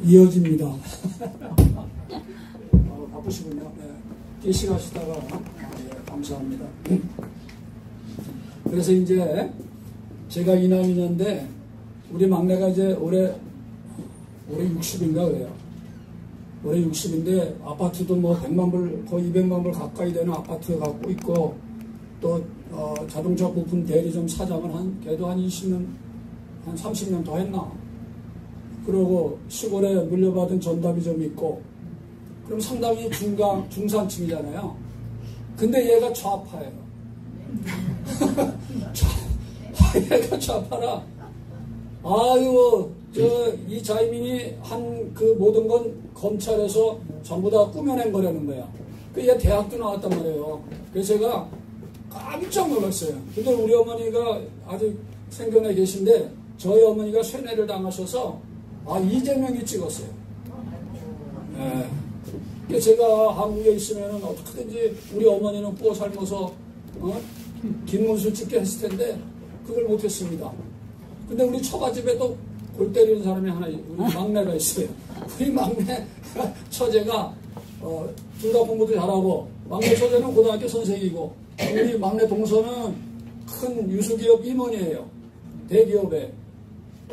이어집니다. 바쁘시군요. 네. 계시하시다가 감사합니다. 그래서 이제 제가 이남이년데 우리 막내가 이제 올해 60인가 그래요. 올해 60인데 아파트도 뭐 100만 불, 거의 200만 불 가까이 되는 아파트 갖고 있고 또 자동차 부품 대리점 사장을 걔도 한 20년, 한 30년 더 했나. 그러고 시골에 물려받은 전담이 좀 있고 그럼 상당히 중산층이잖아요. 근데 얘가 좌파예요. 얘가 좌파라. 아유, 이 자이민이 한 그 모든 건 검찰에서 전부 다 꾸며낸 거라는 거야. 얘 대학도 나왔단 말이에요. 그래서 제가 깜짝 놀랐어요. 근데 우리 어머니가 아직 생존해 계신데 저희 어머니가 쇠뇌를 당하셔서 이재명이 찍었어요. 네. 제가 한국에 있으면 어떻게든지 우리 어머니는 뽀 삶아서 김문수 찍게 했을 텐데 그걸 못했습니다. 근데 우리 처가집에도 골 때리는 사람이 하나, 우리 막내가 있어요. 우리 막내 처제가 둘 다 공부도 잘하고 막내 처제는 고등학교 선생이고 우리 막내 동서는 큰 유수기업 임원이에요. 대기업에.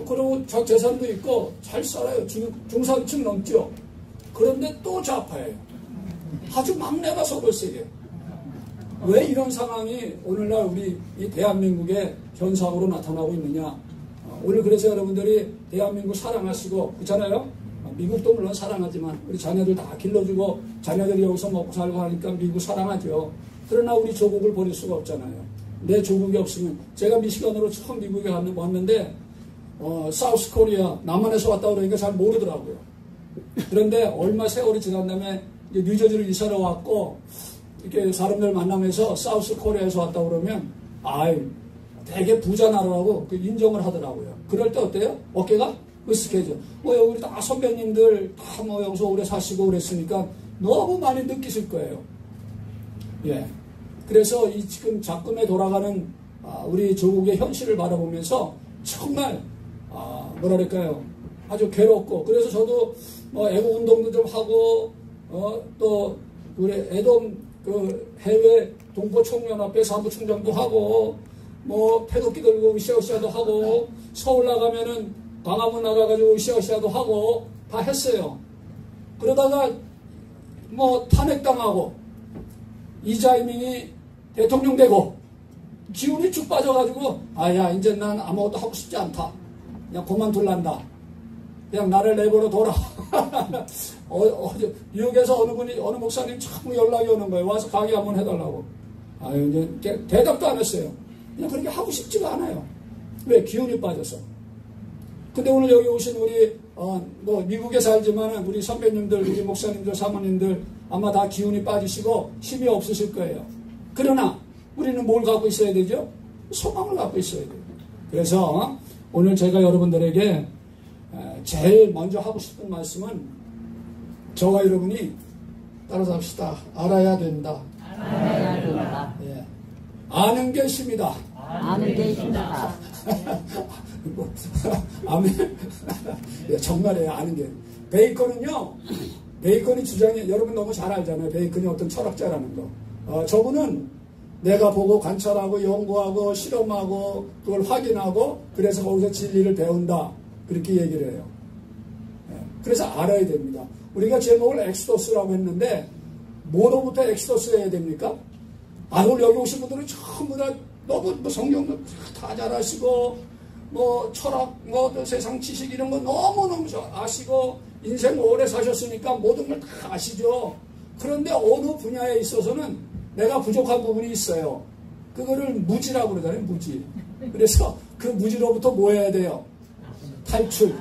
그리고 재산도 있고 잘 살아요. 중산층 넘죠. 그런데 또 좌파예요. 아주 막내가 서글세게. 왜 이런 상황이 오늘날 우리 이 대한민국의 현상으로 나타나고 있느냐. 오늘 그래서 여러분들이 대한민국 사랑하시고 그렇잖아요. 미국도 물론 사랑하지만 우리 자녀들 다 길러주고 자녀들이 여기서 먹고 살고 하니까 미국 사랑하죠. 그러나 우리 조국을 버릴 수가 없잖아요. 내 조국이 없으면 제가 미시건으로 처음 미국에 왔는데 사우스 코리아 남한에서 왔다 그러니까 잘 모르더라고요. 그런데 얼마 세월이 지난 다음에 뉴저지로 이사를 왔고 이렇게 사람들 만나면서 사우스 코리아에서 왔다 그러면 되게 부자 나라라고 인정을 하더라고요. 그럴 때 어때요? 어깨가 으쓱해져. 여기 다 선배님들 다 여기서 오래 사시고 그랬으니까 너무 많이 느끼실 거예요. 예. 그래서 이 지금 작금에 돌아가는 우리 조국의 현실을 바라보면서 정말 뭐랄까요? 아주 괴롭고 그래서 저도 애국 운동도 좀 하고 또 우리 애돔 그 해외 동포총연합회 사무총장도 하고 태극기 들고 으쌰으쌰도 하고 서울 나가면은 광화문 나가가지고 으쌰으쌰도 하고 다 했어요. 그러다가 탄핵당하고 이재명이 대통령 되고 기운이 쭉 빠져가지고 이제 난 아무것도 하고 싶지 않다. 그냥 그만둘란다. 그냥 나를 내버려 둬라. 뉴욕에서 어느 목사님 자꾸 연락이 오는 거예요. 와서 강의 한번 해달라고. 이제 대답도 안 했어요. 그냥 그렇게 하고 싶지가 않아요. 왜? 기운이 빠져서. 근데 오늘 여기 오신 우리 미국에 살지만 우리 선배님들, 우리 목사님들, 사모님들 아마 다 기운이 빠지시고 힘이 없으실 거예요. 그러나 우리는 뭘 갖고 있어야 되죠? 소망을 갖고 있어야 돼요. 그래서 오늘 제가 여러분들에게 제일 먼저 하고 싶은 말씀은 저와 여러분이 따라서 합시다. 알아야 된다. 알아야 된다. 예. 아는 게 힘이다. 아는 게 힘이다. 아멘. 예, 정말이에요. 아는 게. 베이컨이 주장이 여러분 너무 잘 알잖아요. 베이컨이 어떤 철학자라는 거. 저분은 내가 보고 관찰하고 연구하고 실험하고 그걸 확인하고 그래서 거기서 진리를 배운다. 그렇게 얘기를 해요. 그래서 알아야 됩니다. 우리가 제목을 엑소더스라고 했는데 뭐로부터 엑소더스 해야 됩니까? 오늘 여기 오신 분들은 전부 다 너무 성경도 다 잘 아시고 철학, 세상 지식 이런 거 너무너무 아시고 인생 오래 사셨으니까 모든 걸 다 아시죠. 그런데 어느 분야에 있어서는 내가 부족한 부분이 있어요. 그거를 무지라고 그러잖아요. 무지. 그래서 그 무지로부터 뭐 해야 돼요? 탈출.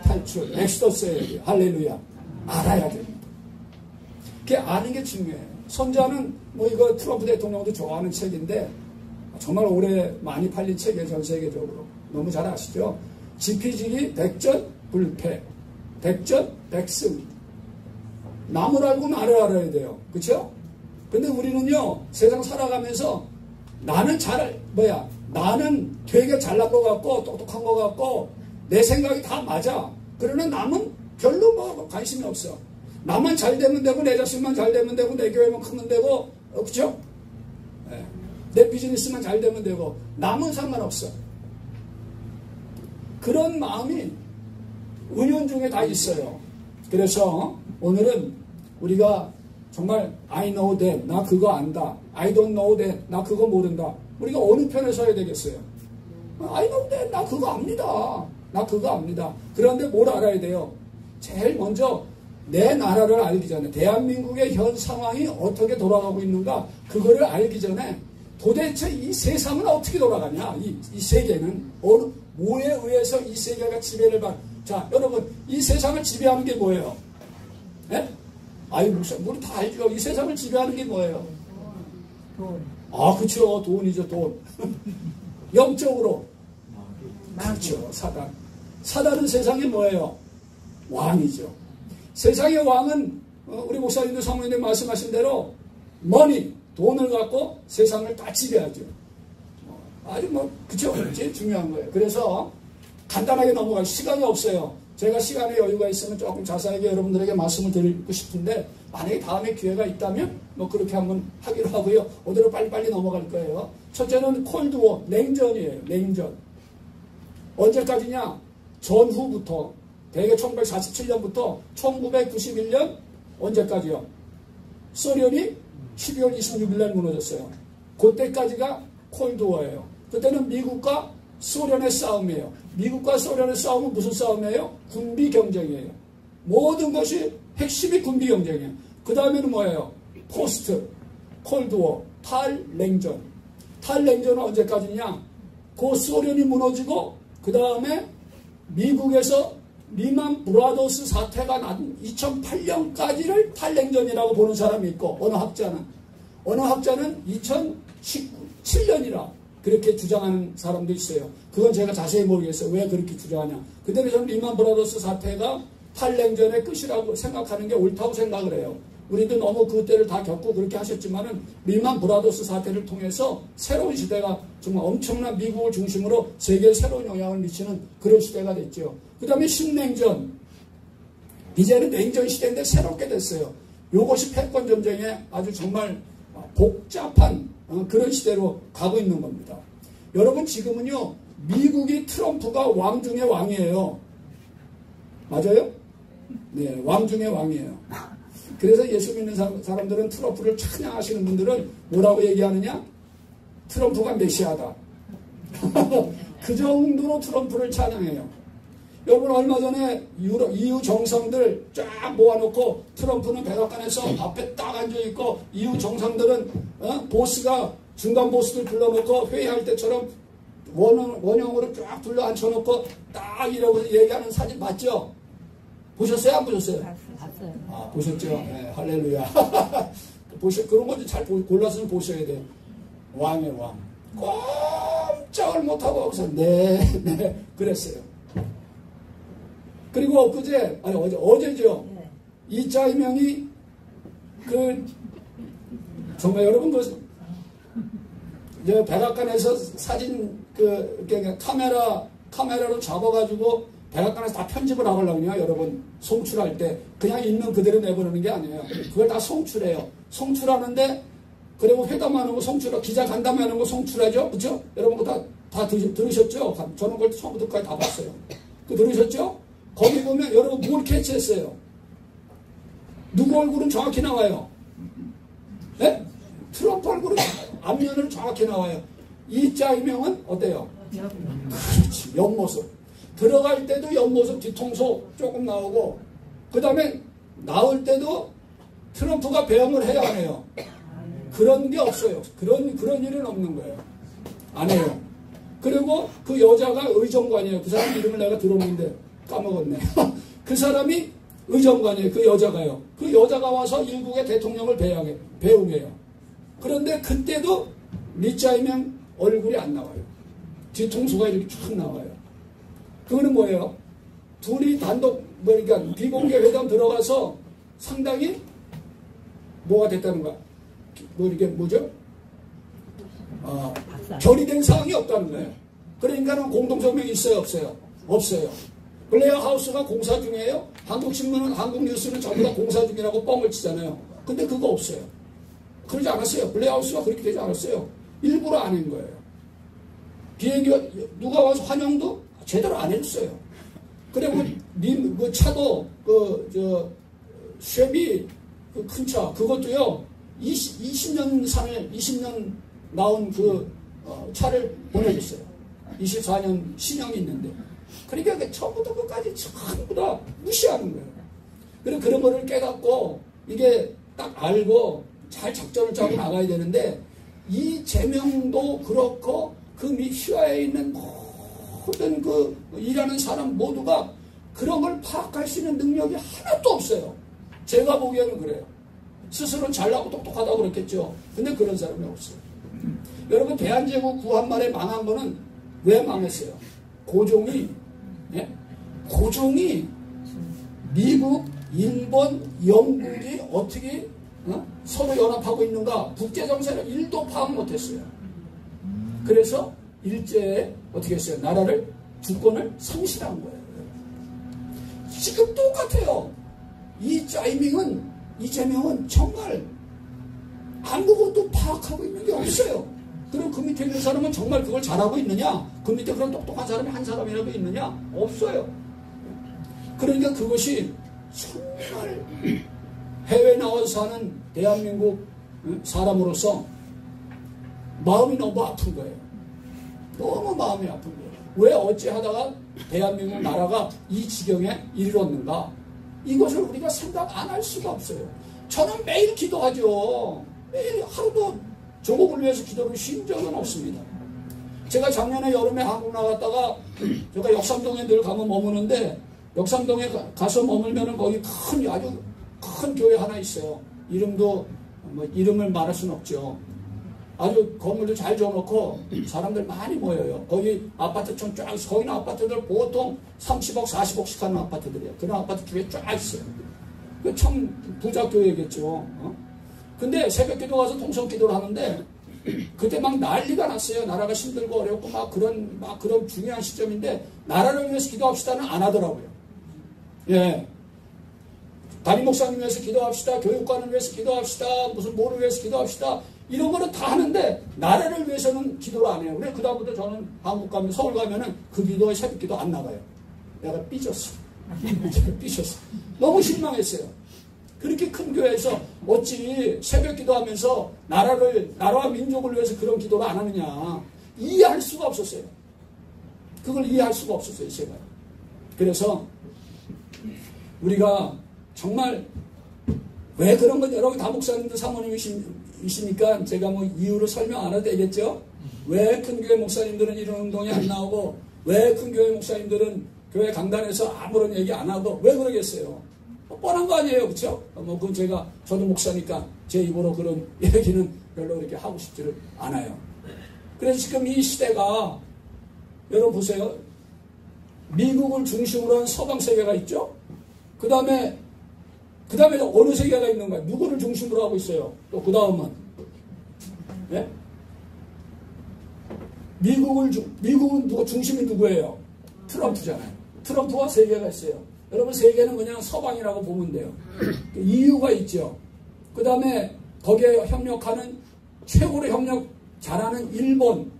엑소더스 해야 돼요. 할렐루야. 알아야 됩니다. 그게 아는 게 중요해요. 선자는 이거 트럼프 대통령도 좋아하는 책인데 정말 오래 많이 팔린 책이에요. 전 세계적으로. 너무 잘 아시죠? 지피지기 백전불패. 백전백승. 남을 알고 나를 알아야 돼요. 그렇죠? 근데 우리는요. 세상 살아가면서 나는 되게 잘난 것 같고 똑똑한 것 같고 내 생각이 다 맞아. 그러나 남은 별로 뭐 관심이 없어. 나만 잘 되면 되고 내 자식만 잘 되면 되고 내 교회만 크면 되고 그렇죠? 네. 내 비즈니스만 잘 되면 되고 남은 상관없어. 그런 마음이 은연중에 다 있어요. 그래서 오늘은 우리가 정말 I know that, 나 그거 안다. I don't know that, 나 그거 모른다. 우리가 어느 편에 서야 되겠어요? I know that, 나 그거 압니다. 나 그거 압니다. 그런데 뭘 알아야 돼요? 제일 먼저 내 나라를 알기 전에, 대한민국의 현 상황이 어떻게 돌아가고 있는가, 그거를 알기 전에 도대체 이 세상은 어떻게 돌아가냐, 이 세계는 뭐에 의해서 이 세계가 지배를 받. 자, 여러분, 이 세상을 지배하는 게 뭐예요? 예? 아유, 우리 다 알죠. 이 세상을 지배하는 게 뭐예요? 돈. 아, 그쵸. 돈이죠, 돈. 영적으로. 그렇죠. 사단. 사단은 세상에 뭐예요? 왕이죠. 세상의 왕은 우리 목사님도 사모님들 말씀하신 대로 머니, 돈을 갖고 세상을 다 지배하죠. 아주 그쵸. 제일 중요한 거예요. 그래서 간단하게 넘어갈 시간이 없어요. 제가 시간에 여유가 있으면 조금 자세하게 여러분들에게 말씀을 드리고 싶은데, 만약에 다음에 기회가 있다면 그렇게 한번 하기로 하고요. 오늘은 빨리빨리 넘어갈 거예요. 첫째는 콜드워, 냉전이에요. 냉전. 언제까지냐? 전후부터, 대개 1947년부터 1991년 언제까지요? 소련이 12월 26일 날 무너졌어요. 그때까지가 콜드워예요. 그때는 미국과 소련의 싸움이에요. 미국과 소련의 싸움은 무슨 싸움이에요? 군비 경쟁이에요. 모든 것이 핵심이 군비 경쟁이에요. 그 다음에는 뭐예요? 포스트, 콜드워, 탈냉전. 탈냉전은 언제까지냐? 그 소련이 무너지고 그 다음에 미국에서 리만 브라더스 사태가 난 2008년까지를 탈냉전이라고 보는 사람이 있고, 어느 학자는 2017년이라 그렇게 주장하는 사람도 있어요. 그건 제가 자세히 모르겠어요. 왜 그렇게 주장하냐. 근데 저는 리만 브라더스 사태가 탈냉전의 끝이라고 생각하는 게 옳다고 생각을 해요. 우리도 너무 그때를 다 겪고 그렇게 하셨지만은 리만 브라더스 사태를 통해서 새로운 시대가 정말 엄청난 미국을 중심으로 세계에 새로운 영향을 미치는 그런 시대가 됐죠. 그 다음에 신냉전. 이제는 냉전 시대인데 새롭게 됐어요. 이것이 패권 전쟁의 아주 정말 복잡한 그런 시대로 가고 있는 겁니다. 여러분, 지금은요, 미국이 트럼프가 왕 중의 왕이에요. 맞아요? 네, 왕 중의 왕이에요. 그래서 예수 믿는 사람들은 트럼프를 찬양하시는 분들은 뭐라고 얘기하느냐? 트럼프가 메시아다. 그 정도로 트럼프를 찬양해요. 여러분, 얼마 전에 EU 정상들 쫙 모아놓고 트럼프는 백악관에서 앞에 딱 앉아있고, EU 정상들은 보스가 중간 보스들 불러놓고 회의할 때처럼 원형으로 쫙 둘러 앉혀놓고 딱 이러고 얘기하는 사진 봤죠? 보셨어요? 안 보셨어요? 봤어요. 아, 보셨죠? 네, 할렐루야. 그런 거 잘 골라서 보셔야 돼요. 왕의 왕. 꼼짝을 못하고 거기서 네, 그랬어요. 그리고 어제죠. 네. 이짜이명이 정말 여러분 백악관에서 사진 카메라로 잡아가지고 백악관에서 다 편집을 하거든요. 여러분, 송출할 때 그냥 있는 그대로 내보내는 게 아니에요. 그걸 다 송출해요. 송출하는데, 그리고 회담하는 거 송출하고, 기자 간담회하는 거 송출하죠. 그렇죠? 여러분 다 들으셨죠? 저는 그걸 처음부터까지 다 봤어요. 들으셨죠? 거기 보면 여러분 뭘 캐치했어요? 누구 얼굴은 정확히 나와요? 네? 트럼프 얼굴은 앞면으로 정확히 나와요. 이 짜이명은 어때요? 그렇지, 옆모습. 들어갈 때도 옆모습, 뒤통수 조금 나오고, 그 다음에 나올 때도 트럼프가 배영을 해요, 안 해요? 그런 게 없어요. 그런 일은 없는 거예요. 안 해요. 그리고 그 여자가 의정관이에요. 그 사람 이름을 내가 들었는데 까먹었네. 그 사람이 의정관이에요. 그 여자가요. 그 여자가 와서 일국의 대통령을 배웅해요. 그런데 그때도 리짜이명 얼굴이 안 나와요. 뒤통수가 이렇게 쭉 나와요. 그거는 뭐예요? 둘이 단독, 그러니까 비공개 회담 들어가서 상당히 뭐가 됐다는 거야? 이게 뭐죠? 결의된 사항이 없다는 거예요. 그러니까는 공동성명이 있어요, 없어요? 없어요. 블레어 하우스가 공사 중이에요. 한국신문은, 한국뉴스는 전부 다 공사 중이라고 뻥을 치잖아요. 근데 그거 없어요. 그러지 않았어요. 블레어 하우스가 그렇게 되지 않았어요. 일부러 안 한 거예요. 비행기가 누가 와서 환영도 제대로 안 해줬어요. 그리고 그 차도 쉐비 그 큰 차 그것도요 20년 산을 20년 나온 차를 보내줬어요. 24년 신형이 있는데 그러니까 처음부터 끝까지 전부 다 무시하는 거예요. 그리고 그런 거를 깨닫고 이게 딱 알고 잘 작전을 짜고 나가야 되는데 이 제명도 그렇고 그 휘하에 있는 모든 일하는 사람 모두가 그런 걸 파악할 수 있는 능력이 하나도 없어요. 제가 보기에는 그래요. 스스로는 잘나고 똑똑하다고 그랬겠죠. 근데 그런 사람이 없어요. 여러분 대한제국 구한말에 망한 거는 왜 망했어요? 고종이 미국, 일본, 영국이 어떻게 서로 연합하고 있는가 국제정세를 1도 파악 못했어요. 그래서 일제에 어떻게 했어요? 나라를 주권을 상실한 거예요. 지금 똑같아요. 이재명은 정말 아무것도 파악하고 있는 게 없어요. 그럼 그 밑에 있는 사람은 정말 그걸 잘하고 있느냐? 그 밑에 그런 똑똑한 사람이 한 사람이라도 있느냐? 없어요. 그러니까 그것이 정말 해외 나와서 사는 대한민국 사람으로서 마음이 너무 아픈 거예요. 너무 마음이 아픈 거예요. 왜 어찌하다가 대한민국 나라가 이 지경에 이르렀는가? 이것을 우리가 생각 안 할 수가 없어요. 저는 매일 기도하죠. 매일 하루도 조국을 위해서 기도를 쉰 적은 없습니다. 제가 작년에 여름에 한국 나갔다가 제가 역삼동에 늘 가면 머무는데 역삼동에 가서 머물면은 거기 아주 큰 교회 하나 있어요. 이름을 말할 수는 없죠. 아주 건물도 잘 지어놓고 사람들 많이 모여요. 거기 아파트촌 쫙, 거기는 아파트들 보통 30억, 40억씩 하는 아파트들이에요. 그런 아파트 주위에 쫙 있어요. 참 부자 교회겠죠. 근데 새벽 기도 가서 통성 기도를 하는데 그때 막 난리가 났어요. 나라가 힘들고 어렵고 막 그런 중요한 시점인데 나라를 위해서 기도합시다는 안 하더라고요. 예. 담임 목사님 위해서 기도합시다. 교육관을 위해서 기도합시다. 무슨 뭐를 위해서 기도합시다. 이런 거는 다 하는데 나라를 위해서는 기도를 안 해요. 그래 그다음부터 저는 한국 가면 서울 가면은 그 기도에 새벽 기도 안 나가요. 내가 삐졌어. 삐졌어. 너무 실망했어요. 그렇게 큰 교회에서 어찌 새벽 기도하면서 나라와 민족을 위해서 그런 기도를 안 하느냐. 이해할 수가 없었어요. 그걸 이해할 수가 없었어요, 제가. 그래서 우리가 정말 왜 그런 건 여러분 다 목사님들 사모님이시니까 제가 뭐 이유를 설명 안 해도 되겠죠? 왜 큰 교회 목사님들은 이런 운동이 안 나오고 왜 큰 교회 목사님들은 교회 강단에서 아무런 얘기 안 하고 왜 그러겠어요? 뻔한 거 아니에요, 그렇죠? 그건 저도 목사니까 제 입으로 그런 얘기는 별로 그렇게 하고 싶지를 않아요. 그래서 지금 이 시대가 여러분 보세요. 미국을 중심으로 한 서방 세계가 있죠? 그 다음에 어느 세계가 있는 거예요? 누구를 중심으로 하고 있어요? 또 그 다음은 예? 미국은 중심이 누구예요? 트럼프잖아요. 트럼프와 세계가 있어요. 여러분 세계는 그냥 서방이라고 보면 돼요. EU가 있죠. 그 다음에 거기에 협력하는 최고로 협력 잘하는 일본,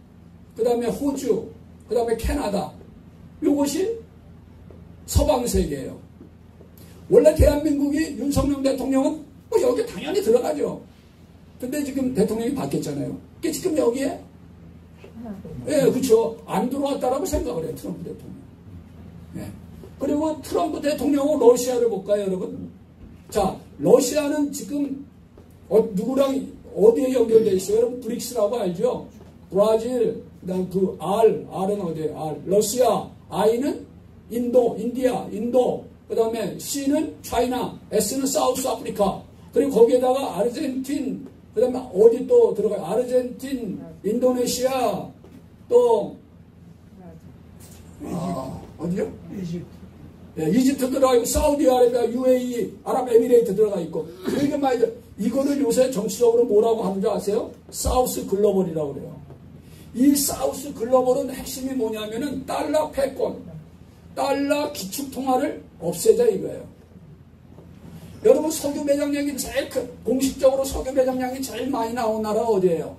그 다음에 호주, 그 다음에 캐나다. 이것이 서방 세계예요. 원래 대한민국이 윤석열 대통령은 여기 당연히 들어가죠. 근데 지금 대통령이 바뀌었잖아요. 그게 지금 여기에 그렇죠. 안 들어왔다라고 생각을 해요. 트럼프 대통령. 예. 그리고 트럼프 대통령은 러시아를 볼까요, 여러분? 자, 러시아는 지금 누구랑 어디에 연결되어 있어요? 여러분 브릭스라고 알죠? 브라질, 그다음 R은 어디예요? 러시아, I는 인도, 그 다음에 C는 차이나, S는 사우스 아프리카, 그리고 거기에다가 아르헨틴, 그 다음에 어디 또 들어가요? 아르헨틴, 인도네시아, 또 어디요? 이집트 들어가 있고 사우디아라비아, UAE, 아랍에미레이트 들어가 있고. 그러니까 말이죠. 이거를 요새 정치적으로 뭐라고 하는 줄 아세요? 사우스 글로벌이라고 그래요. 이 사우스 글로벌은 핵심이 뭐냐면은 달러 패권. 달러 기축통화를 없애자 이거예요. 여러분 석유 매장량이 제일 공식적으로 석유 매장량이 제일 많이 나온 나라가 어디예요?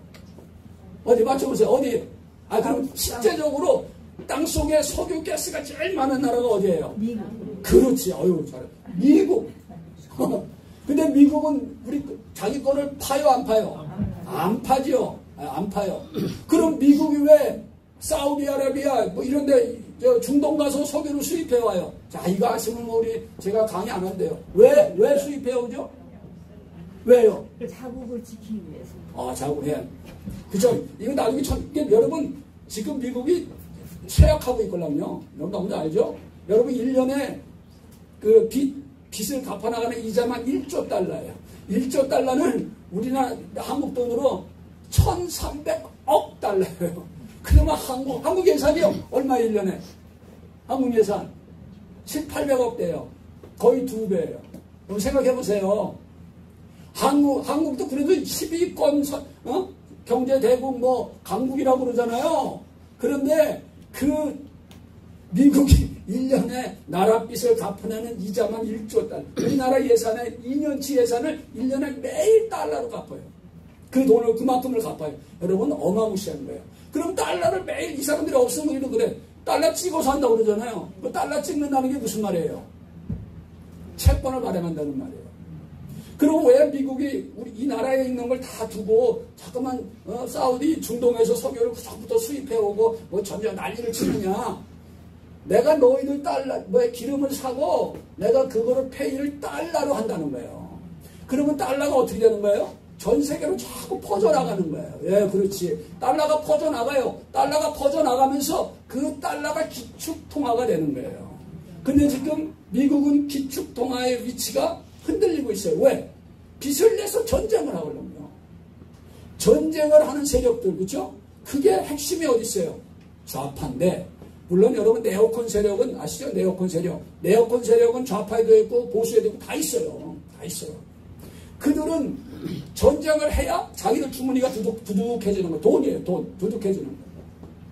어디 맞춰보세요. 어디? 그럼 실제적으로 땅속에 석유 가스가 제일 많은 나라가 어디예요? 미국. 그렇지. 어휴 잘해. 미국. 근데 미국은 우리 자기 거를 파요 안 파요? 안 파지요. 안 파요. 그럼 미국이 왜 사우디아라비아 뭐 이런데 중동 가서 석유를 수입해 와요? 자 이거 아시면 제가 강의 안 한대요. 왜 수입해 오죠? 왜요? 자국을 지키기 위해서. 자국 예. 그죠? 이거 나중에 여러분 지금 미국이 쇠약하고 있거든요. 여러분 알죠? 여러분 1년에 그 빚을 갚아나가는 이자만 1조 달러예요. 1조 달러는 우리나라 한국 돈으로 1,300억 달러예요. 그러면 한국 예산이요? 얼마 1년에? 한국 예산 7,800억 대요. 거의 2배예요. 그럼 생각해보세요. 한국도 그래도 12권 경제대국 강국이라고 그러잖아요. 그런데 미국이 1년에 나라 빚을 갚아내는 이자만 1조 달러. 우리나라 예산의 2년치 예산을 1년에 매일 달러로 갚아요. 그 돈을 그만큼을 갚아요. 여러분 어마무시한 거예요. 그럼 달러를 매일 이 사람들이 없으면 우리도 그래. 달러 찍어서 한다고 그러잖아요. 그 달러 찍는다는 게 무슨 말이에요? 채권을 발행한다는 말이에요. 그럼 왜 미국이 이 나라에 있는 걸 다 두고 자꾸만 사우디 중동에서 석유를 그저부터 수입해오고 전쟁 난리를 치느냐? 내가 너희들 기름을 사고 내가 그거를 페이를 달러로 한다는 거예요. 그러면 달러가 어떻게 되는 거예요? 전 세계로 자꾸 퍼져나가는 거예요. 예, 그렇지. 달러가 퍼져나가요. 달러가 퍼져나가면서 그 달러가 기축통화가 되는 거예요. 근데 지금 미국은 기축통화의 위치가 흔들리고 있어요. 왜? 빚을 내서 전쟁을 하거든요. 전쟁을 하는 세력들, 그렇죠? 그게 핵심이 어디 있어요? 좌파인데, 물론 여러분 네오콘 세력은 아시죠? 네오콘 세력. 네오콘 세력은 좌파에도 있고 보수에도 있고 다 있어요. 다 있어요. 그들은 전쟁을 해야 자기들 주머니가 두둑해지는 거예요. 돈이에요. 돈. 두둑해지는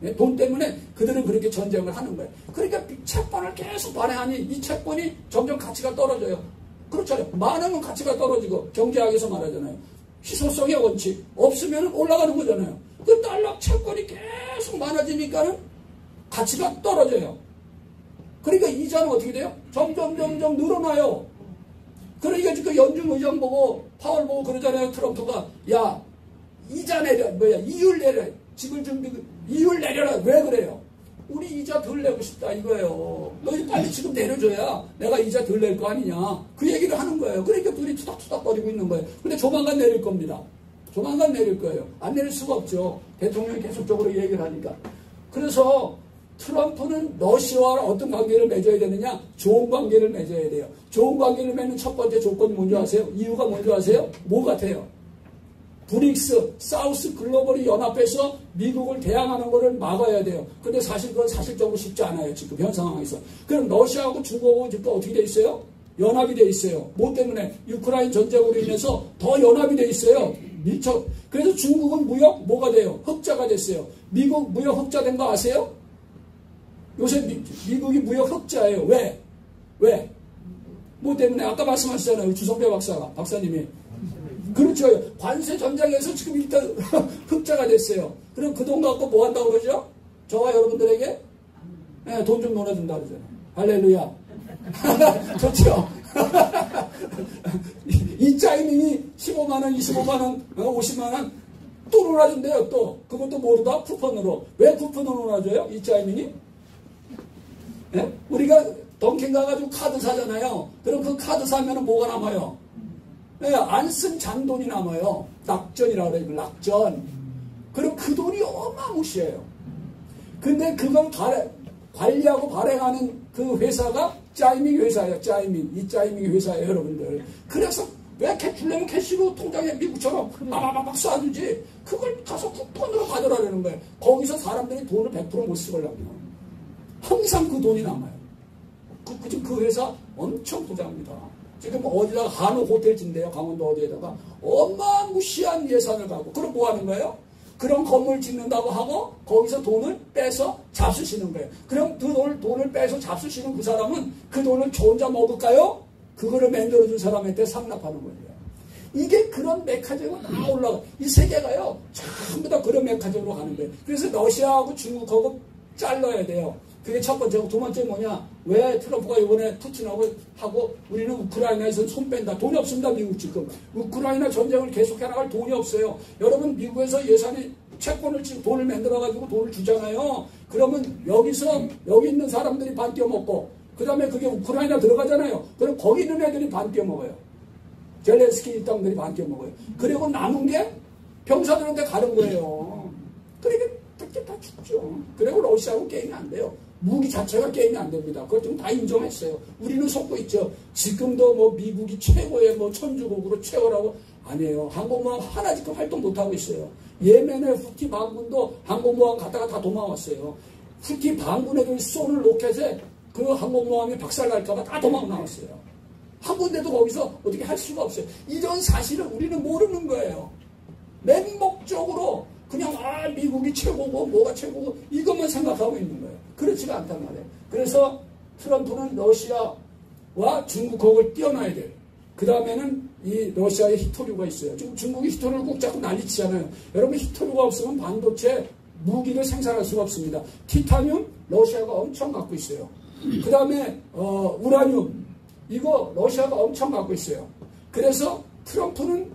거예요. 돈 때문에 그들은 그렇게 전쟁을 하는 거예요. 그러니까 채권을 계속 발행하니 이 채권이 점점 가치가 떨어져요. 그렇잖아요. 많으면 가치가 떨어지고 경제학에서 말하잖아요. 희소성의 원칙. 없으면 올라가는 거잖아요. 그 달러 채권이 계속 많아지니까는 가치가 떨어져요. 그러니까 이자는 어떻게 돼요? 점점 늘어나요. 그러니까 지금 연준 의장 보고 파월 보고 그러잖아요. 트럼프가 야 이자 내려 이율 내려 집을 이율 내려라. 왜 그래요? 우리 이자 덜 내고 싶다 이거예요. 너희 빨리 지금 내려줘야 내가 이자 덜 낼 거 아니냐. 그 얘기를 하는 거예요. 그러니까 둘이 투닥투닥거리고 있는 거예요. 근데 조만간 내릴 겁니다. 조만간 내릴 거예요. 안 내릴 수가 없죠. 대통령이 계속적으로 얘기를 하니까. 그래서 트럼프는 러시아와 어떤 관계를 맺어야 되느냐? 좋은 관계를 맺어야 돼요. 좋은 관계를 맺는 첫 번째 조건이 뭔지 아세요? 이유가 뭔지 아세요? 뭐 같아요? 브릭스, 사우스 글로벌이 연합해서 미국을 대항하는 것을 막아야 돼요. 근데 사실 그건 사실적으로 쉽지 않아요. 지금 현 상황에서. 그럼 러시아하고 중국하고 지금 어떻게 돼 있어요? 연합이 돼 있어요. 뭐 때문에? 유크라인 전쟁으로 인해서 더 연합이 돼 있어요. 그래서 중국은 무역 뭐가 돼요? 흑자가 됐어요. 미국 무역 흑자된 거 아세요? 요새 미국이 무역 흑자예요. 왜? 뭐 때문에? 아까 말씀하셨잖아요. 주성배 박사님이. 그렇죠. 관세 전쟁에서 지금 일단 흑자가 됐어요. 그럼 그 돈 갖고 뭐 한다고 그러죠? 저와 여러분들에게 네, 돈 좀 넣어준다 그러잖아요. 할렐루야. 좋죠. 이 짜이밍이 15만원, 25만원, 50만원 또 놀아준대요. 또 그것도 모르다 쿠폰으로. 왜 쿠폰으로 놀아줘요? 이 짜이밍이? 네? 우리가 던킨 가가지고 카드 사잖아요. 그럼 그 카드 사면은 뭐가 남아요? 네, 안 쓴 잔돈이 남아요. 낙전이라고 그래요. 낙전. 그럼 그 돈이 어마무시해요. 근데 그걸 관리하고 발행하는 그 회사가 짜이밍 회사예요. 이 짜이밍 회사예요, 여러분들. 그래서 왜 주려면 캐시로 통장에 미국처럼 빠바바박 쏴주지. 그걸 가서 쿠폰으로 가져라는 거예요. 거기서 사람들이 돈을 100% 못 쓰거든요. 항상 그 돈이 남아요. 그 회사 엄청 부자입니다. 지금 어디다가 한우 호텔 진대요. 강원도 어디에다가 어마무시한 예산을 갖고. 그럼 뭐 하는 거예요? 그런 건물 짓는다고 하고 거기서 돈을 빼서 잡수시는 거예요. 그럼 그 돈을 빼서 잡수시는 그 사람은 그 돈을 저 혼자 먹을까요? 그거를 만들어준 사람한테 상납하는 거예요. 이게 그런 메커니즘으로 다 올라가. 이 세계가요, 전부 다 그런 메커니즘으로 가는 거예요. 그래서 러시아하고 중국하고 잘라야 돼요. 그게 첫 번째고, 두 번째 뭐냐? 왜 트럼프가 이번에 푸틴하고 하고 우리는 우크라이나에서 손 뺀다. 돈이 없습니다, 미국 지금. 우크라이나 전쟁을 계속해 나갈 돈이 없어요. 여러분, 미국에서 예산이 채권을 지금 돈을 만들어가지고 돈을 주잖아요. 그러면 여기서, 여기 있는 사람들이 반 띄어먹고, 그 다음에 그게 우크라이나 들어가잖아요. 그럼 거기 있는 애들이 반 띄어먹어요. 젤렌스키 일당들이 반 띄어먹어요. 그리고 남은 게 병사들한테 가는 거예요. 그렇게 다 죽죠. 그리고 러시아하고 게임이 안 돼요. 무기 자체가 게임이 안 됩니다. 그것 좀 다 인정했어요. 우리는 속고 있죠. 지금도 뭐 미국이 최고의 뭐 천주국으로 최고라고 아니에요. 항공모함 하나 지금 활동 못하고 있어요. 예멘의 후티 반군도 항공모함 갔다가 다 도망왔어요. 후티 반군에도 쏘는 로켓에 그 항공모함이 박살날까봐 다 도망 나왔어요. 한 군데도 거기서 어떻게 할 수가 없어요. 이런 사실을 우리는 모르는 거예요. 맹목적으로 그냥 미국이 최고고 뭐가 최고고 이것만 생각하고 있는 거예요. 그렇지가 않단 말이에요. 그래서 트럼프는 러시아와 중국을 띄어놔야 돼요. 그 다음에는 이 러시아의 히토류가 있어요. 지금 중국이 히토류를 꼭 자꾸 난리치잖아요. 여러분 히토류가 없으면 반도체 무기를 생산할 수가 없습니다. 티타늄 러시아가 엄청 갖고 있어요. 그 다음에 우라늄 이거 러시아가 엄청 갖고 있어요. 그래서 트럼프는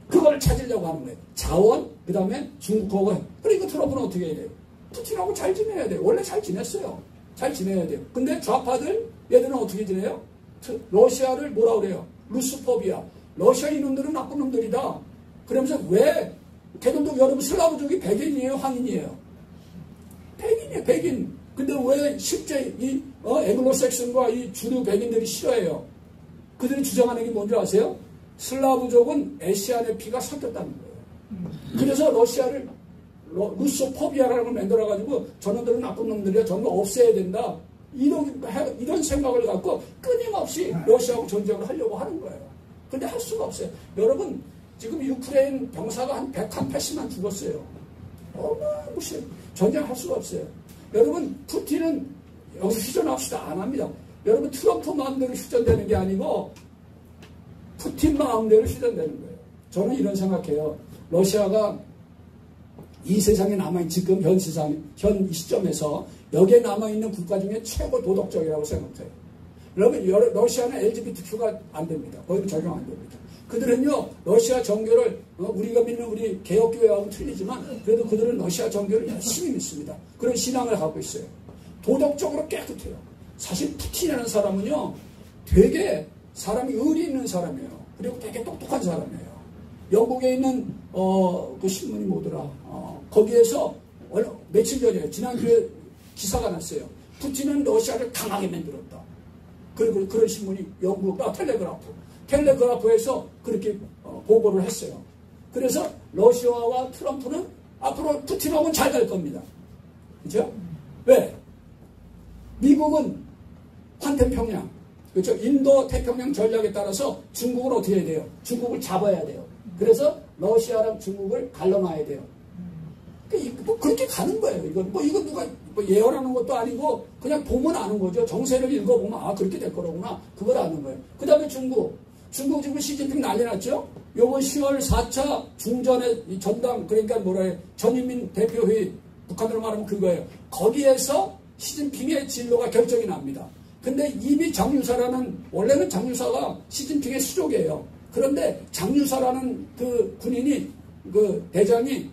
그걸 찾으려고 하는 거예요. 자원, 그 다음에 중국하고. 그러니까 트럼프는 어떻게 해야 돼요? 푸틴하고 잘 지내야 돼요. 원래 잘 지냈어요. 잘 지내야 돼요. 근데 좌파들, 얘들은 어떻게 지내요? 러시아를 뭐라 그래요? 루스포비아. 러시아 이놈들은 나쁜 놈들이다. 그러면서 왜? 걔들도 여러분 슬라브족이 백인이에요? 황인이에요? 백인이에요. 백인. 근데 왜 실제 이 앵글로색슨과 이 주류 백인들이 싫어해요? 그들이 주장하는 게 뭔지 아세요? 슬라브족은 아시안의 피가 섞였다는 거예요. 그래서 러시아를 루소포비아라는 걸 만들어가지고 저놈들은 나쁜 놈들이야. 전부 없애야 된다. 이런 생각을 갖고 끊임없이 러시아하고 전쟁을 하려고 하는 거예요. 근데 할 수가 없어요. 여러분 지금 유크레인 병사가 한 180만 죽었어요. 어마무시 전쟁할 수가 없어요. 여러분 푸틴은 여기서 휴전합시다. 안 합니다. 여러분 트럼프 마음대로 휴전되는 게 아니고 푸틴 마음대로 휴전되는 거예요. 저는 이런 생각해요. 러시아가 이 세상에 남아있는 지금 현 시점에서 여기에 남아있는 국가 중에 최고 도덕적이라고 생각해요. 여러분 러시아는 LGBTQ가 안 됩니다. 거기는 적용 안 됩니다. 그들은요 러시아 정교를 우리가 믿는 우리 개혁교회하고는 틀리지만 그래도 그들은 러시아 정교를 열심히 믿습니다. 그런 신앙을 갖고 있어요. 도덕적으로 깨끗해요. 사실 푸틴이라는 사람은요 되게 사람이 의리 있는 사람이에요. 그리고 되게 똑똑한 사람이에요. 영국에 있는 그 신문이 뭐더라 거기에서 며칠 전에 지난주에 기사가 났어요. 푸틴은 러시아를 강하게 만들었다. 그리고 그런 신문이 영국 텔레그라프에서 그렇게 보고를 했어요. 그래서 러시아와 트럼프는 앞으로 푸틴하고는 잘 갈 겁니다. 그렇죠? 왜? 미국은 환태평양, 그렇죠? 인도 태평양 전략에 따라서 중국을 어떻게 해야 돼요? 중국을 잡아야 돼요. 그래서 러시아랑 중국을 갈라놔야 돼요. 뭐 그렇게 가는 거예요. 이건 누가 예언하는 것도 아니고 그냥 보면 아는 거죠. 정세를 읽어보면 그렇게 될 거라구나. 그걸 아는 거예요. 그 다음에 중국 지금 시진핑 난리 났죠? 요번 10월 4차 중전의 전당, 그러니까 전인민 대표회의, 북한으로 말하면 그거예요. 거기에서 시진핑의 진로가 결정이 납니다. 근데 이미 장유사라는, 원래는 장유사가 시진핑의 수족이에요. 그런데 장유사라는 그 군인이, 그 대장이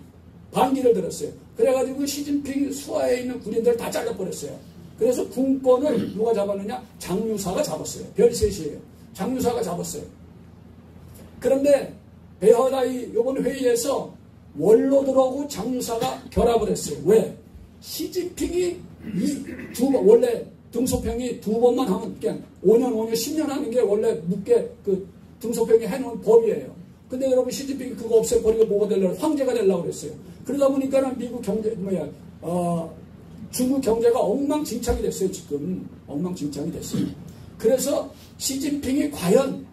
반기를 들었어요. 그래가지고 시진핑 수하에 있는 군인들 다 잘라버렸어요. 그래서 군권을 누가 잡았느냐? 장유사가 잡았어요. 별셋이에요. 장유사가 잡았어요. 그런데 베허다이 요번 회의에서 원로들하고 장유사가 결합을 했어요. 왜? 시진핑이 원래 등소평이 2번만 하면 그냥 5년 10년 하는 게 원래 묵게 그 등소평이 해놓은 법이에요. 근데 여러분 시진핑이 그거 없애버리고 뭐가 되려고 황제가 되려고 그랬어요. 그러다 보니까는 미국 경제 중국 경제가 엉망진창이 됐어요. 지금 엉망진창이 됐어요. 그래서 시진핑이 과연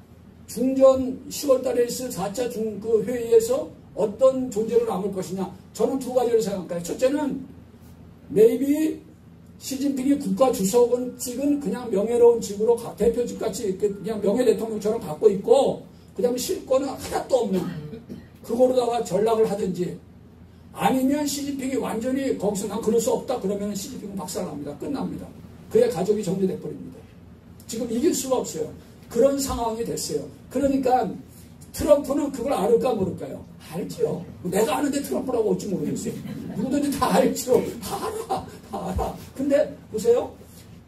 중전 10월 달에 있을 4차 그 회의에서 어떤 존재로 남을 것이냐. 저는 두 가지를 생각해요. 첫째는 maybe 시진핑이 국가 주석은 찍은 그냥 명예로운 직으로 대표직 같이 그냥 명예 대통령처럼 갖고 있고 그 다음에 실권은 하나도 없는 그거로다가 전락을 하든지 아니면 시진핑이 완전히 거기서 난 그럴 수 없다 그러면 시진핑은 박살납니다. 끝납니다. 그의 가족이 정리돼 버립니다. 지금 이길 수가 없어요. 그런 상황이 됐어요. 그러니까 트럼프는 그걸 알을까 모를까요? 알죠. 내가 아는데 트럼프라고 어찌 모르겠어요. 누구든지 다 알죠. 다 알아. 근데 보세요.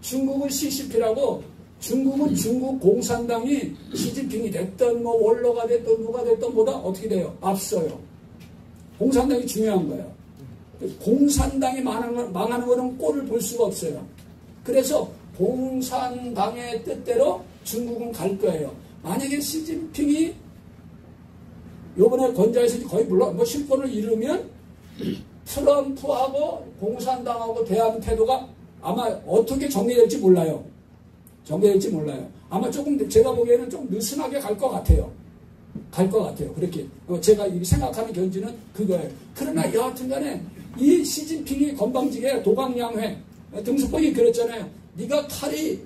중국은 CCP라고 중국은 중국 공산당이 시진핑이 됐던 뭐 원로가 됐던 누가 됐던 보다 어떻게 돼요? 앞서요. 공산당이 중요한 거예요. 공산당이 망하는 거는 꼴을 볼 수가 없어요. 그래서 공산당의 뜻대로 중국은 갈 거예요. 만약에 시진핑이 요번에 건자에서 거의 물론 뭐 실권을 잃으면 트럼프하고 공산당하고 대한 태도가 아마 어떻게 정리될지 몰라요. 정리될지 몰라요. 아마 조금 제가 보기에는 좀 느슨하게 갈 것 같아요. 갈 것 같아요. 그렇게 제가 생각하는 견지는 그거예요. 그러나 여하튼 간에 이 시진핑이 건방지게 도강양회 등수법이 그랬잖아요. 네가 칼이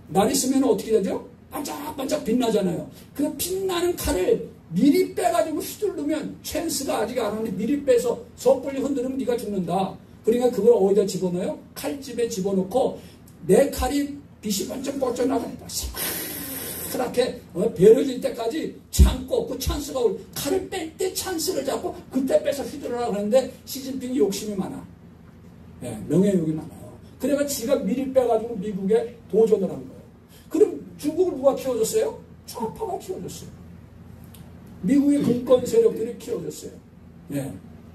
날 있으면 어떻게 되죠? 반짝반짝 빛나잖아요. 그 빛나는 칼을 미리 빼가지고 휘두르면 찬스가 아직 안 오는데 미리 빼서 섣불리 흔들으면 네가 죽는다. 그러니까 그걸 어디다 집어넣어요? 칼집에 집어넣고 내 칼이 빛이 번쩍번쩍 나가니까 그렇게 베려질 때까지 참고 그 찬스가 올 칼을 뺄 때 찬스를 잡고 그때 빼서 휘두르라고 하는데 시진핑이 욕심이 많아. 네, 명예욕이 많아요. 그래가 지가 미리 빼가지고 미국에 도전을 한 거예요. 그럼 중국을 누가 키워줬어요? 좌파가 키워줬어요. 미국의 국권 세력들이 키워줬어요. 네,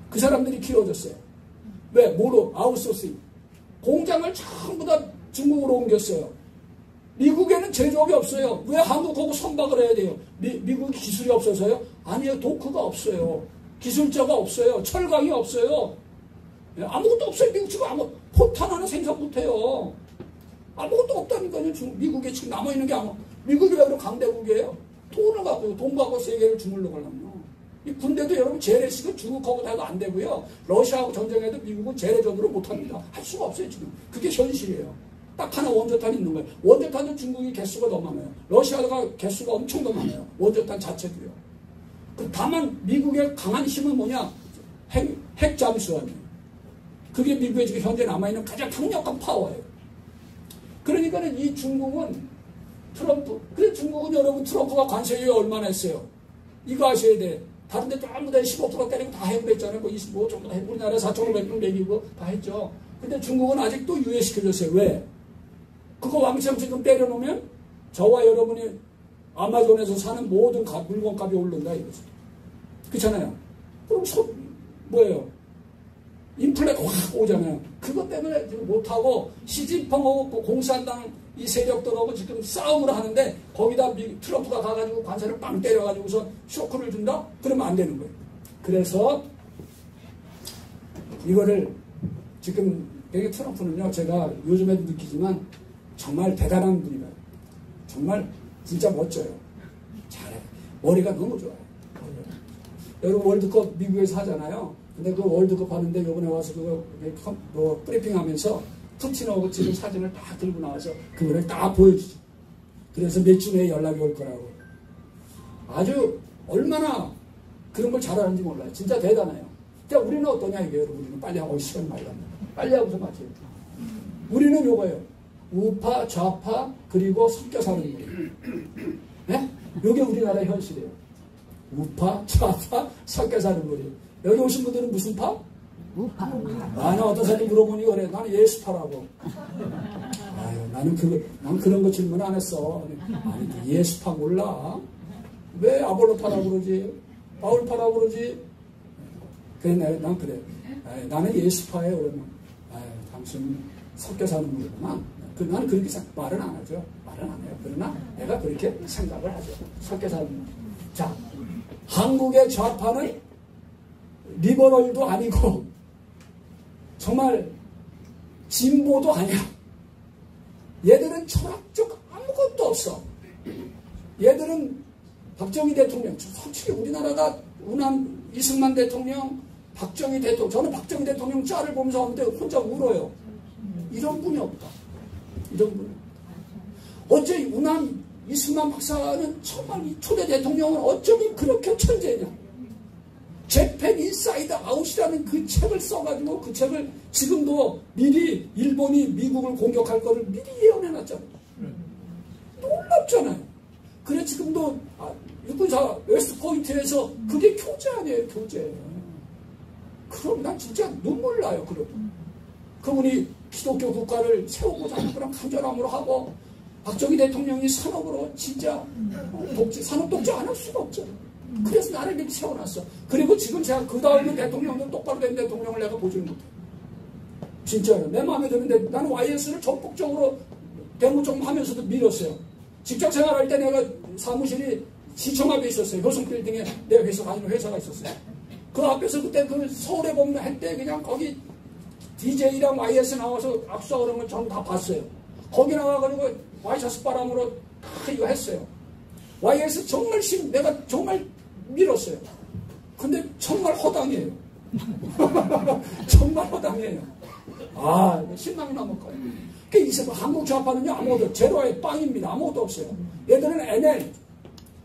그 사람들이 키워줬어요. 왜? 뭐로? 아웃소싱. 공장을 전부 다 중국으로 옮겼어요. 미국에는 제조업이 없어요. 왜 한국하고 선박을 해야 돼요? 미국이 기술이 없어서요? 아니요. 도크가 없어요. 기술자가 없어요. 철강이 없어요. 아무것도 없어요. 미국 지금 포탄 하나 생산 못해요. 아무것도 없다니까요. 미국에 지금 남아있는 게 미국이 왜 그런 강대국이에요? 돈을 갖고, 돈 갖고 세계를 주물러 가려면. 이 군대도 여러분 재래식은 중국하고 다도 안 되고요. 러시아하고 전쟁해도 미국은 재래전으로 못합니다. 할 수가 없어요, 지금. 그게 현실이에요. 딱 하나 원자탄이 있는 거예요. 원자탄도 중국이 개수가 더 많아요. 러시아가 개수가 엄청 더 많아요. 원자탄 자체도요. 다만 미국의 강한 힘은 뭐냐? 핵 잠수함이에요. 그게 미국에 지금 현재 남아있는 가장 강력한 파워예요. 그러니까는 이 중국은 그래 중국은 여러분 트럼프가 관세율 얼마나 했어요? 이거 아셔야 돼. 다른 데 전부 다 15% 때리고 다 해고했잖아요. 뭐 25 정도 우리나라 4,500명 매기고 다 했죠. 근데 중국은 아직도 유예시켜줬어요. 왜? 그거 왕창 지금 때려놓으면 저와 여러분이 아마존에서 사는 모든 물건값이 오른다 이거죠. 그렇잖아요. 그럼 뭐예요? 인플레가 확 오잖아요. 그것 때문에 지금 못하고 시진핑하고 공산당 이 세력들하고 지금 싸움을 하는데 거기다 트럼프가 가가지고 관세를 빵 때려가지고서 쇼크를 준다? 그러면 안 되는 거예요. 그래서 이거를 지금 되게 트럼프는요, 제가 요즘에도 느끼지만 정말 대단한 분이에요. 정말 진짜 멋져요. 잘해. 머리가 너무 좋아요. 여러분 월드컵 미국에서 하잖아요. 근데 그 월드컵 하는데 요번에 와서 그거 브리핑 하면서 푸틴하고 지금 사진을 다 들고 나와서 그거를 다 보여주죠. 그래서 몇 주 내에 연락이 올 거라고. 아주 얼마나 그런 걸 잘하는지 몰라요. 진짜 대단해요. 자, 우리는 어떠냐 이게 여러분. 우리는 빨리 하고 시간 말라. 빨리 하고서 맞춰요. 우리는 요거예요. 우파, 좌파, 그리고 섞여 사는 거예요. 네? 요게 우리나라의 현실이에요. 우파, 좌파, 섞여 사는 거예요. 여기 오신 분들은 무슨 파? 우파. 나는 어떤 사람이 물어보니 그래. 나는 예수파라고. 아유, 난 그런 거 질문 안 했어. 아니, 예수파 몰라? 왜 아볼로파라고 그러지? 바울파라고 그러지? 그래, 난 그래. 아유, 나는 예수파예요. 그러면. 아유, 당신은 섞여 사는 분이구나. 나는 그렇게 말은 안 하죠. 말은 안 해요. 그러나 내가 그렇게 생각을 하죠. 섞여 사는 분. 자, 한국의 좌파는 리버럴도 아니고 정말 진보도 아니야. 얘들은 철학적 아무것도 없어. 얘들은 박정희 대통령, 솔직히 우리나라가 우남 이승만 대통령, 박정희 대통령, 저는 박정희 대통령 짤을 보면서 하는데 혼자 울어요. 이런 분이 없다. 이런 분이. 어째 우남 이승만 박사는 정말 이 초대 대통령은 어쩌면 그렇게 천재냐. 재팬 인사이드 아웃이라는 그 책을 써가지고 그 책을 지금도 미리 일본이 미국을 공격할 거를 미리 예언해놨잖아요. 놀랍잖아요. 그래 지금도 육군사 웨스트포인트에서 그게 교재 아니에요. 교재. 그럼 난 진짜 눈물 나요. 그분이 기독교 국가를 세우고자 하는 그런 간절함으로 하고 박정희 대통령이 산업으로 진짜 산업 독재 안 할 수가 없죠. 그래서 나를 이렇게 세워놨어. 그리고 지금 제가 그 다음에 대통령도 똑바로 된 대통령을 내가 보지는 못해. 진짜요. 내 마음에 드는데 나는 YS를 적극적으로 대모좀 하면서도 밀었어요. 직접 생활할 때 내가 사무실이 시청 앞에 있었어요. 효성빌딩에 내 회사 다니는 회사가 있었어요. 그 앞에서 그때 그 서울에 보면 할 때 그냥 거기 DJ랑 YS 나와서 악수하고 그런 걸 저는 다 봤어요. 거기 나와가지고 와이셔츠 바람으로 다 이거 했어요. YS 정말 내가 정말 밀었어요. 근데 정말 허당이에요. 정말 허당이에요. 실망이 남을 거예요. 그러니까 한국 좌파는요, 아무것도, 제로의 빵입니다. 아무것도 없어요. 얘들은 NL,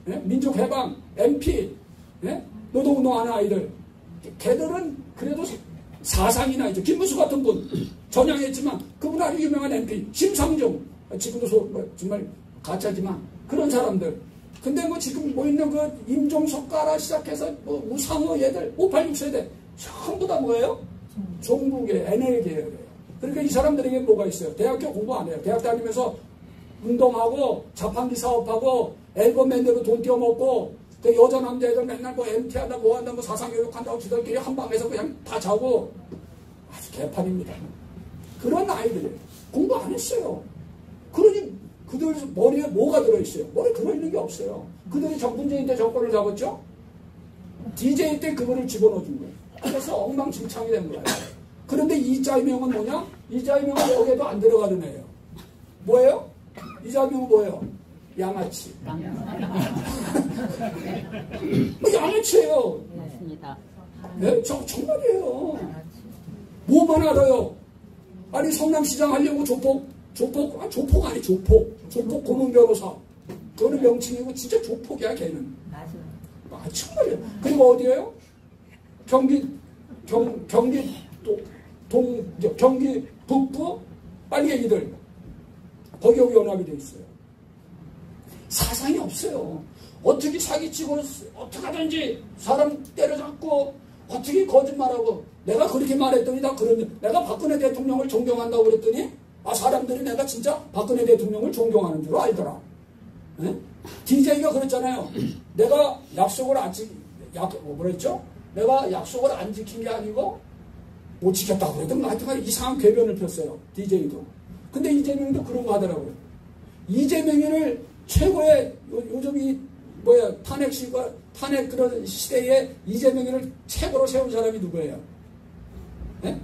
예? 민족해방, MP, 예? 노동운동하는 아이들. 걔들은 그래도 사상이나 있죠. 김문수 같은 분, 전향했지만, 그분 아주 유명한 MP, 심상정, 지금도 정말 가짜지만, 그런 사람들. 근데 지금 있는 그 임종석 가라 시작해서 우상호 얘들, 586 세대, 전부 다 뭐예요? 종북의 NL 계열이에요. 그러니까 이 사람들에게 뭐가 있어요? 대학교 공부 안 해요. 대학 다니면서 운동하고 자판기 사업하고 앨범 맨대로 돈 띄워먹고 그 여자 남자애들 맨날 MT 한다 뭐 한다 뭐 사상교육한다고 지들끼리 한 방에서 그냥 다 자고 아주 개판입니다. 그런 아이들이에요. 공부 안 했어요. 그러니 그들 머리에 뭐가 들어있어요? 머리에 들어있는 게 없어요. 그들이 문재인 때 정권을 잡았죠? DJ 때 그거를 집어넣어준 거예요. 그래서 엉망진창이 된 거예요. 그런데 이자명은 뭐냐? 이자명은 여기에도 안 들어가는 애예요. 뭐예요? 이자명은 뭐예요? 양아치. 양아치예요. 맞습니다. 네, 정말이에요. 뭐만 알아요? 아니 성남시장 하려고 조폭 아니 조폭 고문 변호사. 그거는 명칭이고 진짜 조폭이야 걔는. 맞아요. 정말이에요. 그리고 어디예요? 경기 북부 빨갱이들 거기 연합이 돼 있어요. 사상이 없어요. 어떻게 사기치고 어떻게 하든지 사람 때려잡고 어떻게 거짓말하고 내가 그렇게 말했더니 다 그러니 내가 박근혜 대통령을 존경한다고 그랬더니 사람들이 내가 진짜 박근혜 대통령을 존경하는 줄 알더라. DJ가 그랬잖아요. 내가 약속을 뭐랬죠? 내가 약속을 안 지킨 게 아니고 못 지켰다고 그러던가 하여튼 이상한 궤변을 폈어요. DJ도. 근데 이재명도 그런 거 하더라고요. 이재명이를 최고의 요즘 탄핵 그런 시대에 이재명이를 최고로 세운 사람이 누구예요? 네?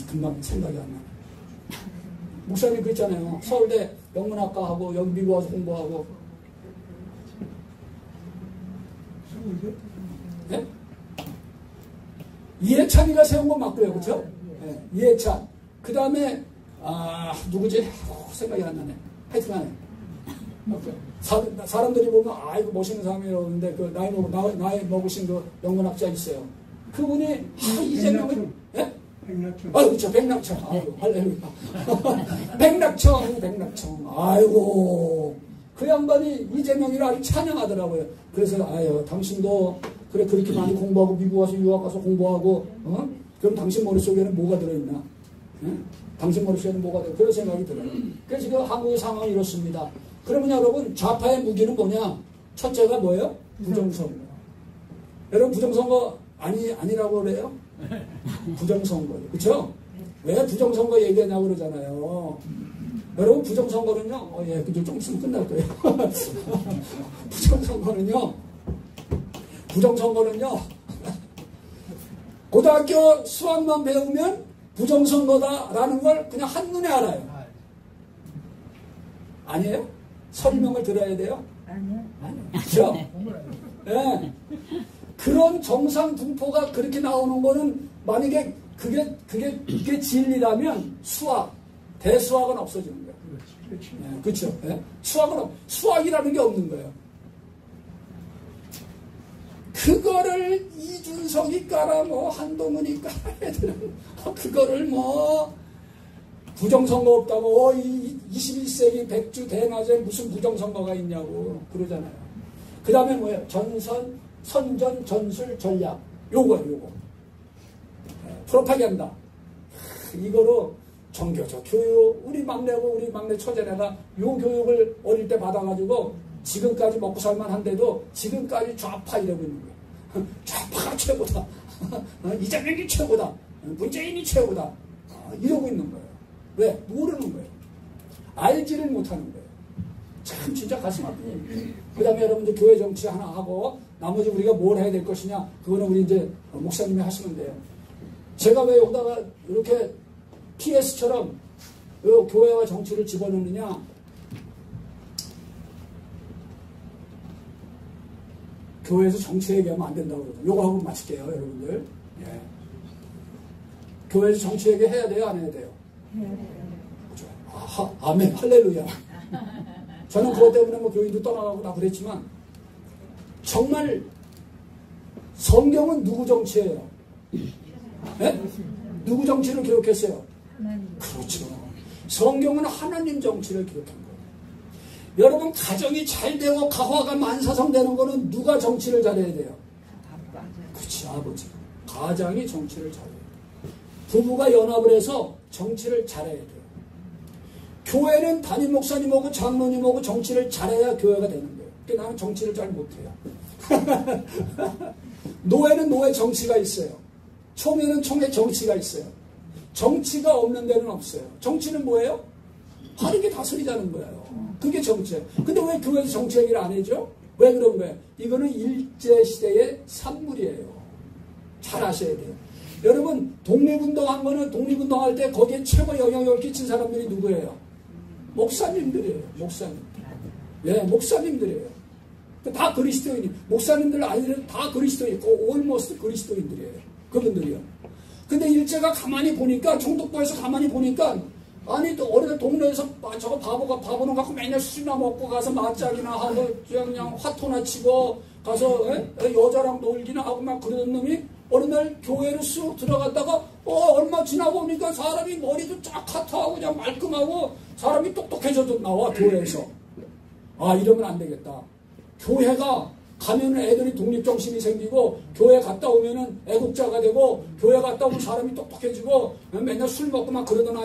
금방 생각이 안 나네. 목사님 그 있잖아요. 서울대 영문학과하고 여기 미국 와서 공부하고. 네? 이해찬이가 세운 건 맞고요. 그렇죠? 네, 이해찬. 그 다음에 누구지? 생각이 안 나네. 하여튼간에 사람들이 보면 이거 멋있는 사람이라고 그러는데 그 나이 먹으신 그 영문학자 있어요. 그분이 이재명을 예? 백낙청. 그렇죠. 백낙청. 아이고 할렐루야. 백낙청. 아이고 그 양반이 이재명이를 아주 찬양하더라고요. 그래서 당신도 그렇게 많이 공부하고 미국 와서 유학 가서 공부하고 그럼 당신 머릿속에는 뭐가 들어있나? 당신 머릿속에는 뭐가 들어있나? 그런 생각이 들어요. 그래서 지금 한국의 상황이 이렇습니다. 그러면 여러분 좌파의 무기는 뭐냐? 첫째가 뭐예요? 부정선거. 여러분 부정선거 아니라고 그래요? 부정선거예요. 그렇죠? 왜 부정선거 얘기하냐고 그러잖아요. 여러분 부정선거는요. 그저 좀 있으면 끝날 거예요. 부정선거는요. 고등학교 수학만 배우면 부정선거다라는 걸 그냥 한눈에 알아요. 아니에요? 설명을 들어야 돼요? 아니요. 그렇죠? 예. 그런 정상 분포가 그렇게 나오는 거는 만약에 그게 진리라면 대수학은 없어지는 거예요. 예, 그렇죠? 예? 수학이라는 게 없는 거예요. 그거를 이준석이 까라, 한동훈이 까라 애들은 그거를 부정선거 없다고 21세기 백주 대낮에 무슨 부정선거가 있냐고 그러잖아요. 그 다음에 뭐예요? 선전, 전술, 전략. 요거. 프로파간다. 이거로 정교적 교육, 우리 막내 처제네가 요 교육을 어릴 때 받아가지고 지금까지 먹고 살만한데도 지금까지 좌파 이러고 있는 거예요. 좌파가 최고다. 이재명이 최고다. 문재인이 최고다. 이러고 있는 거예요. 왜? 모르는 거예요. 알지를 못하는 거예요. 참 진짜 가슴 아픈 얘기예요. 그 다음에 여러분들 교회 정치 하나 하고 나머지 우리가 뭘 해야 될 것이냐, 그거는 우리 이제 목사님이 하시면 돼요. 제가 왜 여기다가 이렇게 PS처럼 교회와 정치를 집어넣느냐, 교회에서 정치 얘기하면 안 된다고 그러죠. 요거 하고 마칠게요, 여러분들. 예. 교회에서 정치 얘기 해야 돼요, 안 해야 돼요? 해야 돼요. 아멘, 할렐루야. 저는 그것 때문에 교인도 떠나가고 다 그랬지만, 정말 성경은 누구 정치예요? 네? 누구 정치를 기록했어요? 하나님. 그렇죠. 성경은 하나님 정치를 기록한 거예요. 여러분, 가정이 잘 되고 가화가 만사성되는 거는 누가 정치를 잘해야 돼요? 아빠. 그렇지, 아버지. 가장이 정치를 잘해야 돼요. 부부가 연합을 해서 정치를 잘해야 돼요. 교회는 담임 목사님하고 장로님하고 정치를 잘해야 교회가 되는 거예요. 그러니까 나는 정치를 잘 못해요. 노예는 노예 정치가 있어요. 총회는 총회 정치가 있어요. 정치가 없는 데는 없어요. 정치는 뭐예요? 바르게 다스리자는 거예요. 그게 정치예요. 근데 왜 교회에서 정치 얘기를 안 해줘? 왜 그런 거예요? 이거는 일제시대의 산물이에요. 잘 아셔야 돼요. 여러분, 독립운동한 거는 독립운동할 때 거기에 최고 영향력을 끼친 사람들이 누구예요? 목사님들이에요. 목사님들. 예, 목사님들이에요. 다 그리스도인이. 목사님들 아이들은 다 그리스도인, 올모스트 그리스도인들이에요. 그분들이요. 근데 일제가 가만히 보니까, 총독부에서 가만히 보니까, 아니, 또 어린애 동네에서 저거 바보는 갖고 맨날 술이나 먹고 가서 맞짝이나 하고, 그냥 화토나 치고, 가서 여자랑 놀기나 하고 막 그러던 놈이 어느 날 교회를 쑥 들어갔다가 얼마 지나고 오니까 사람이 머리도 쫙 카트하고 그냥 말끔하고 사람이 똑똑해져도 나와, 교회에서. 아, 이러면 안 되겠다. 교회가 가면은 애들이 독립정신이 생기고, 교회 갔다 오면은 애국자가 되고, 교회 갔다 오면 사람이 똑똑해지고, 맨날 술 먹고 막 그러던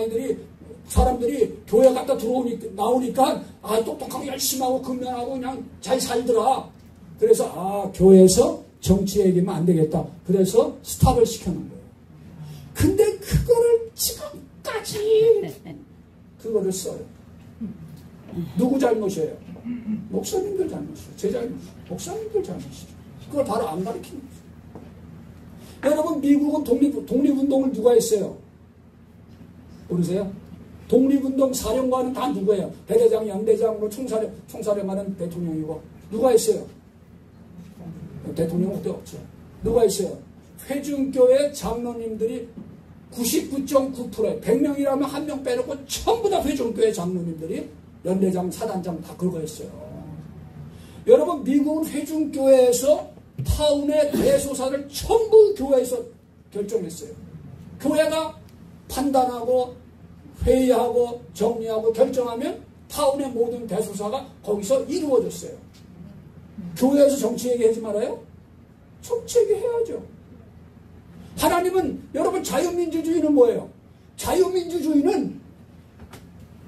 사람들이 교회 갔다 나오니까, 똑똑하고 열심히 하고 근면하고 그냥 잘 살더라. 그래서, 교회에서 정치 얘기하면 안 되겠다. 그래서 스탑을 시켜놓은 거예요. 근데 그거를 지금까지, 그거를 써요. 누구 잘못이에요? 목사님들 잘못이에요. 제 잘못. 목사님들 잘못이죠. 그걸 바로 안 가르치는 거죠. 여러분, 미국은 독립운동을 누가 했어요? 모르세요? 독립운동 사령관은 다 누구예요? 대대장, 연대장, 총사령관은 대통령이고. 누가 했어요? 대통령은 그때 없죠. 누가 했어요? 회중교회 장로님들이 99.9%, 100명이라면 한 명 빼놓고 전부 다 회중교회 장로님들이 연대장, 사단장 다 그거 했어요. 여러분, 미국은 회중교회에서 타운의 대소사를 전부 교회에서 결정했어요. 교회가 판단하고 회의하고 정리하고 결정하면 타운의 모든 대소사가 거기서 이루어졌어요. 교회에서 정치 얘기하지 말아요? 정치 얘기해야죠. 하나님은, 여러분, 자유민주주의는 뭐예요? 자유민주주의는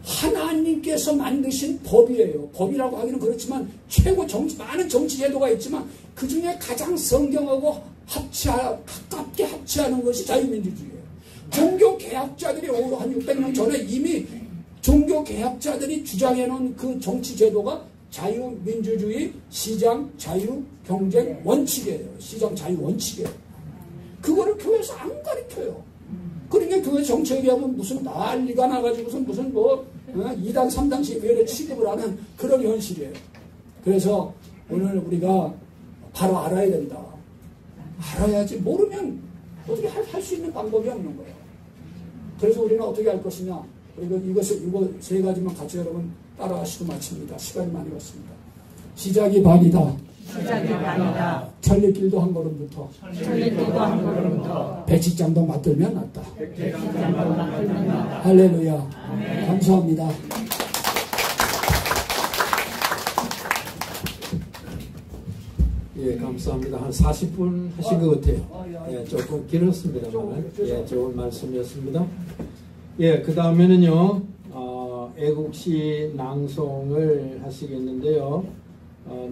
하나님께서 만드신 법이에요. 법이라고 하기는 그렇지만 많은 정치 제도가 있지만 그 중에 가장 성경하고 가깝게 합치하는 것이 자유민주주의예요. 종교개혁자들이 한 600년 전에 이미 종교개혁자들이 주장해놓은 그 정치 제도가 자유민주주의, 시장 자유 경쟁 원칙이에요. 시장 자유 원칙이에요. 그거를 교회에서 안 가르쳐요. 그러니까 교회 정치 얘기하면 무슨 난리가 나가지고 무슨 2단, 3단씩 외래 취급을 하는 그런 현실이에요. 그래서 오늘 우리가 바로 알아야 된다. 알아야지. 모르면 어떻게 할 수 있는 방법이 없는 거예요. 그래서 우리는 어떻게 할 것이냐. 그리고 이거 세 가지만 같이 여러분 따라하시고 마칩니다. 시간이 많이 갔습니다. 시작이 반이다. 시작이 반이다. 천리길도 한 걸음부터. 천리길도 한 걸음부터. 백식장도 맞들면 낫다. 백식장도 맞들면 낫다. 할렐루야. 아멘. 감사합니다. 예, 감사합니다. 한 40분 하신 것 같아요. 예, 조금 길었습니다만, 예, 좋은 말씀이었습니다. 예, 그 다음에는요, 애국시 낭송을 하시겠는데요.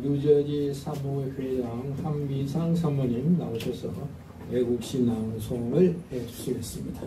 뉴저지 사무회장 한미상 사모님 나오셔서 애국시 낭송을 해 주시겠습니다.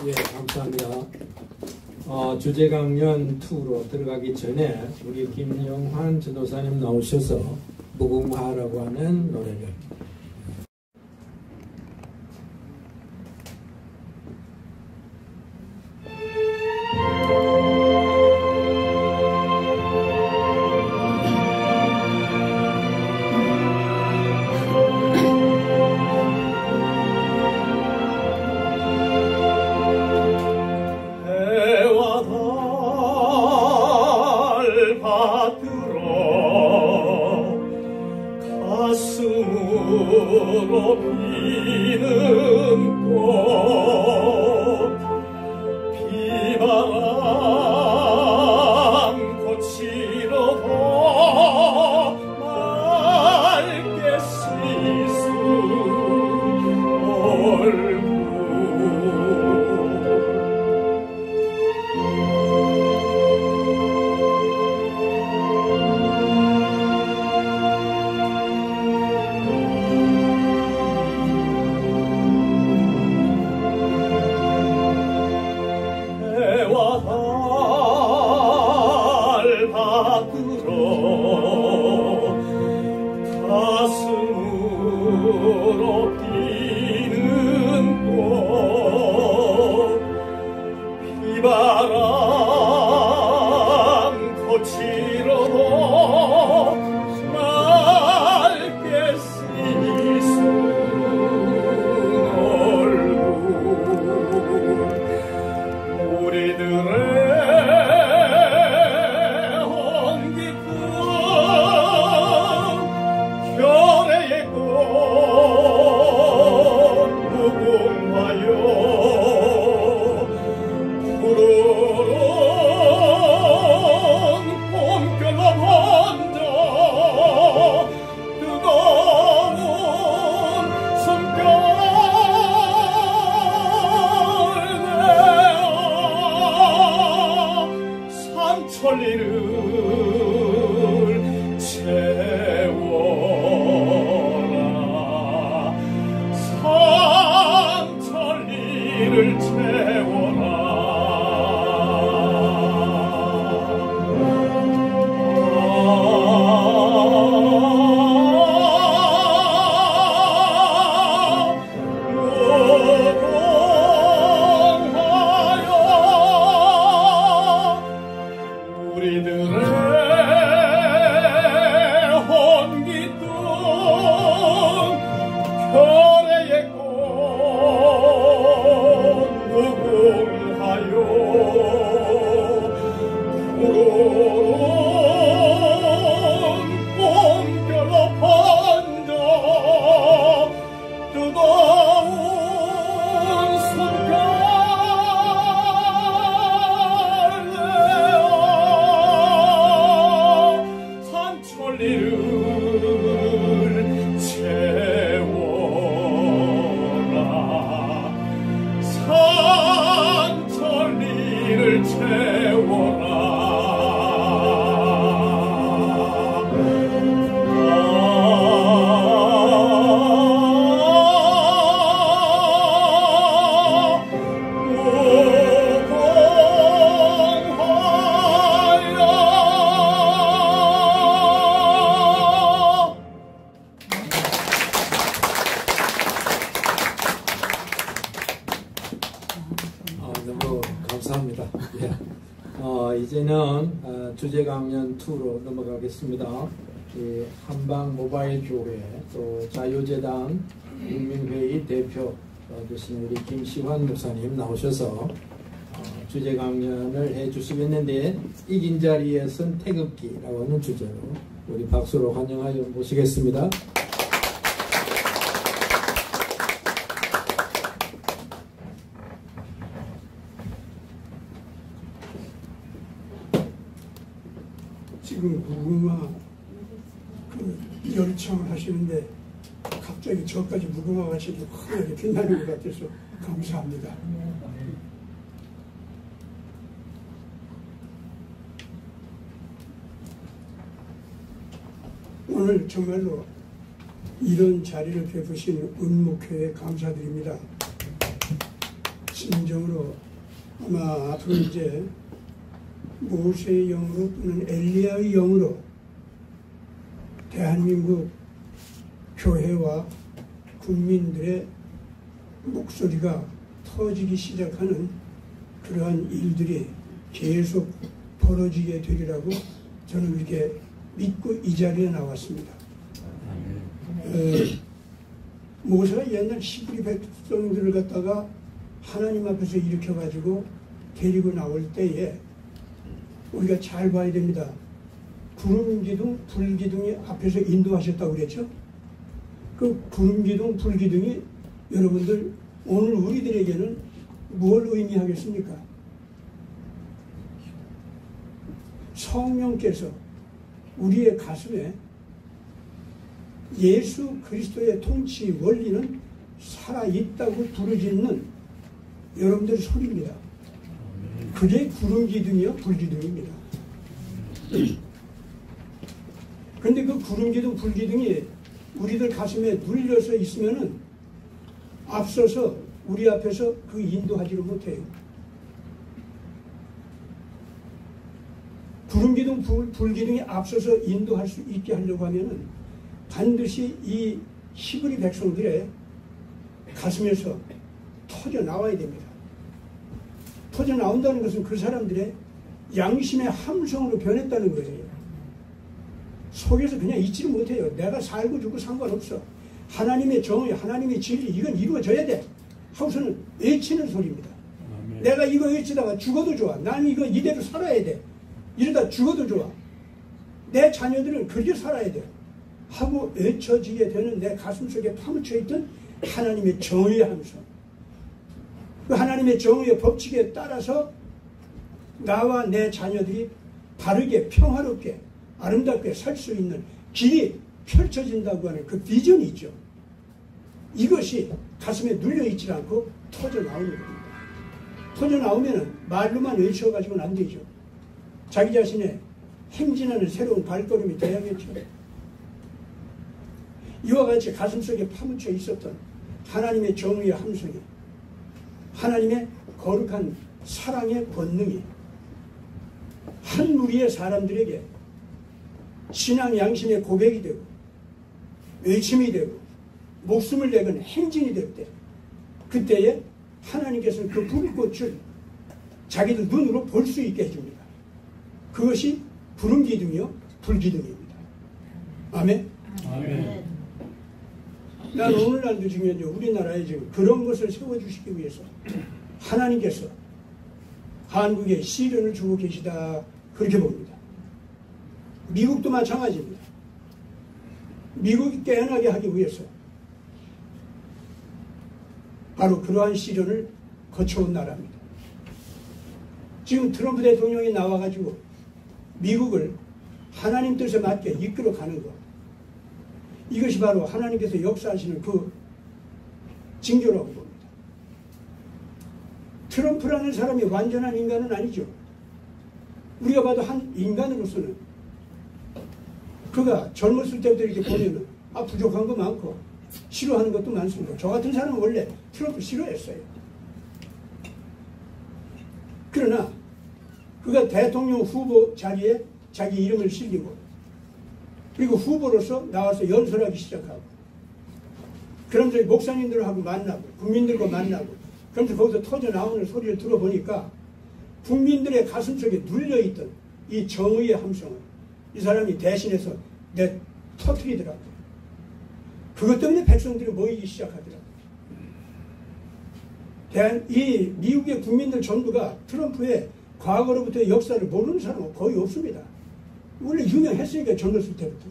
예, 감사합니다. 주제 강연 2로 들어가기 전에 우리 김영환 전도사님 나오셔서 무궁화라고 하는 노래를 가슴 이제는 주제 강연 2로 넘어가겠습니다. 한방 모바일 교회 또 자유재단 국민회의 대표 되신 우리 김시환 목사님 나오셔서 주제 강연을 해주시겠는데, 이긴 자리에선 태극기라고 하는 주제로 우리 박수로 환영하여 모시겠습니다. 지금 무궁화 열창을 하시는데 갑자기 저까지 무궁화 같이 화려하게 빛나는 것 같아서 감사합니다. 오늘 정말로 이런 자리를 베푸신 은목회에 감사드립니다. 진정으로 아마 앞으로 이제 모세의 영으로 또는 엘리야의 영으로 대한민국 교회와 국민들의 목소리가 터지기 시작하는 그러한 일들이 계속 벌어지게 되리라고 저는 이렇게 믿고 이 자리에 나왔습니다. 모세가 옛날 히브리 백성들을 갖다가 하나님 앞에서 일으켜가지고 데리고 나올 때에 우리가 잘 봐야 됩니다. 구름기둥, 불기둥이 앞에서 인도하셨다고 그랬죠? 그 구름기둥, 불기둥이 여러분들 오늘 우리들에게는 뭘 의미하겠습니까? 성령께서 우리의 가슴에 예수 그리스도의 통치 원리는 살아있다고 부르짖는 여러분들 소리입니다. 그게 구름기둥이요, 불기둥입니다. 그런데 그 구름기둥, 불기둥이 우리들 가슴에 눌려서 있으면은 앞서서 우리 앞에서 그 인도하지를 못해요. 구름기둥, 불기둥이 앞서서 인도할 수 있게 하려고 하면은 반드시 이 히브리 백성들의 가슴에서 터져 나와야 됩니다. 터져 나온다는 것은 그 사람들의 양심의 함성으로 변했다는 거예요. 속에서 그냥 있지를 못해요. 내가 살고 죽고 상관없어. 하나님의 정의, 하나님의 진리, 이건 이루어져야 돼. 하고서는 외치는 소리입니다. 아멘. 내가 이거 외치다가 죽어도 좋아. 나는 이거 이대로 살아야 돼. 이러다 죽어도 좋아. 내 자녀들은 그렇게 살아야 돼. 하고 외쳐지게 되는 내 가슴속에 파묻혀 있던 하나님의 정의의 함성. 그 하나님의 정의의 법칙에 따라서 나와 내 자녀들이 바르게 평화롭게 아름답게 살 수 있는 길이 펼쳐진다고 하는 그 비전이 있죠. 이것이 가슴에 눌려있지 않고 터져 나오는 겁니다. 터져 나오면 말로만 외쳐가지고는 안 되죠. 자기 자신의 행진하는 새로운 발걸음이 돼야겠죠. 이와 같이 가슴속에 파묻혀 있었던 하나님의 정의의 함성이, 하나님의 거룩한 사랑의 권능이 한 무리의 사람들에게 신앙 양심의 고백이 되고 외침이 되고 목숨을 내건 행진이 될 때, 그때에 하나님께서는 그 불꽃을 자기들 눈으로 볼 수 있게 해줍니다. 그것이 부름 기둥이요 불기둥입니다. 아멘. 아멘. 난 오늘날도 지금 우리나라에 지금 그런 것을 세워주시기 위해서 하나님께서 한국에 시련을 주고 계시다, 그렇게 봅니다. 미국도 마찬가지입니다. 미국이 깨어나게 하기 위해서 바로 그러한 시련을 거쳐온 나라입니다. 지금 트럼프 대통령이 나와가지고 미국을 하나님 뜻에 맞게 이끌어가는 것, 이것이 바로 하나님께서 역사하시는 그 징조라고 봅니다. 트럼프라는 사람이 완전한 인간은 아니죠. 우리가 봐도 한 인간으로서는 그가 젊었을 때부터 이렇게 보면은 부족한 거 많고 싫어하는 것도 많습니다. 저 같은 사람은 원래 트럼프 싫어했어요. 그러나 그가 대통령 후보 자리에 자기 이름을 실리고 그리고 후보로서 나와서 연설하기 시작하고, 그러면서 목사님들하고 만나고 국민들과 만나고, 그러면서 거기서 터져 나오는 소리를 들어보니까 국민들의 가슴속에 눌려있던 이 정의의 함성을 이 사람이 대신해서 터뜨리더라고요. 그것 때문에 백성들이 모이기 시작하더라고요. 이 미국의 국민들 전부가 트럼프의 과거로부터의 역사를 모르는 사람은 거의 없습니다. 원래 유명했으니까 젊었을 때부터.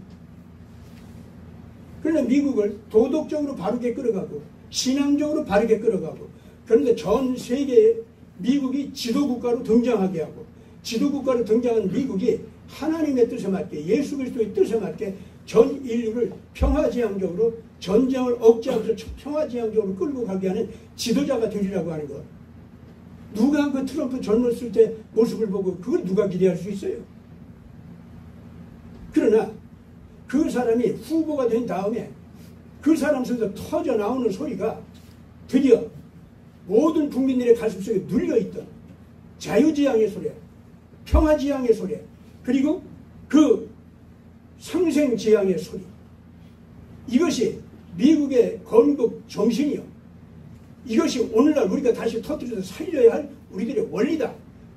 그런데 미국을 도덕적으로 바르게 끌어가고 신앙적으로 바르게 끌어가고, 그런데 전 세계에 미국이 지도국가로 등장하게 하고, 지도국가로 등장한 미국이 하나님의 뜻에 맞게 예수 그리스도의 뜻에 맞게 전 인류를 평화지향적으로 전쟁을 억제하면서 평화지향적으로 끌고 가게 하는 지도자가 되리라고 하는 것. 누가 그 트럼프 젊었을 때 모습을 보고 그걸 누가 기대할 수 있어요? 그러나 그 사람이 후보가 된 다음에 그 사람 속에서 터져 나오는 소리가 드디어 모든 국민들의 가슴속에 눌려있던 자유지향의 소리, 평화지향의 소리, 그리고 그 상생지향의 소리, 이것이 미국의 건국 정신이요, 이것이 오늘날 우리가 다시 터뜨려서 살려야 할 우리들의 원리다.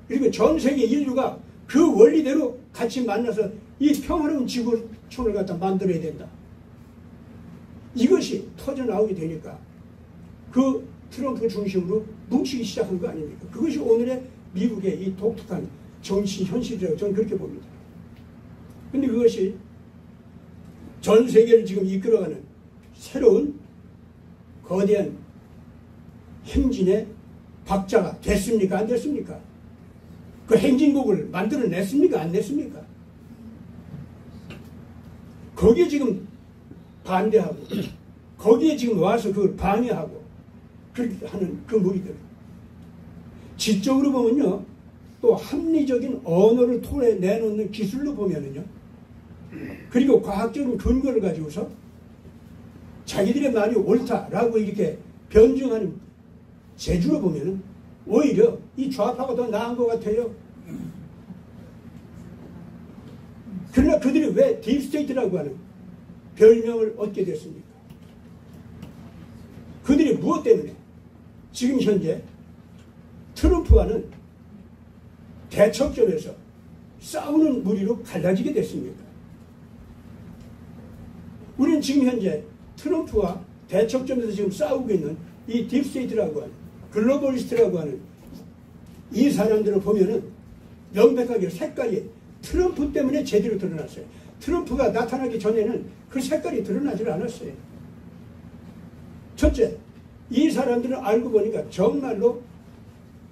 그리고 전 세계 인류가 그 원리대로 같이 만나서 이 평화로운 지구촌을 갖다 만들어야 된다. 이것이 터져 나오게 되니까 그 트럼프 중심으로 뭉치기 시작한 거 아닙니까? 그것이 오늘의 미국의 이 독특한 정치 현실이라고 저는 그렇게 봅니다. 근데 그것이 전 세계를 지금 이끌어가는 새로운 거대한 행진의 박자가 됐습니까? 안 됐습니까? 그 행진곡을 만들어냈습니까? 안 냈습니까? 거기에 지금 반대하고 거기에 지금 와서 그걸 방해하고 그렇게 하는 그 무리들, 지적으로 보면요, 또 합리적인 언어를 토해내놓는 기술로 보면은요, 그리고 과학적인 근거를 가지고서 자기들의 말이 옳다라고 이렇게 변증하는 재주로 보면은 오히려 이 좌파가 더 나은 것 같아요. 그러나 그들이 왜 딥스테이트라고 하는 별명을 얻게 됐습니까? 그들이 무엇 때문에 지금 현재 트럼프와는 대척점에서 싸우는 무리로 갈라지게 됐습니까? 우리는 지금 현재 트럼프와 대척점에서 지금 싸우고 있는 이 딥스테이트라고 하는, 글로벌리스트라고 하는 이 사람들을 보면은 명백하게 색깔이 트럼프 때문에 제대로 드러났어요. 트럼프가 나타나기 전에는 그 색깔이 드러나질 않았어요. 첫째, 이 사람들은 알고 보니까 정말로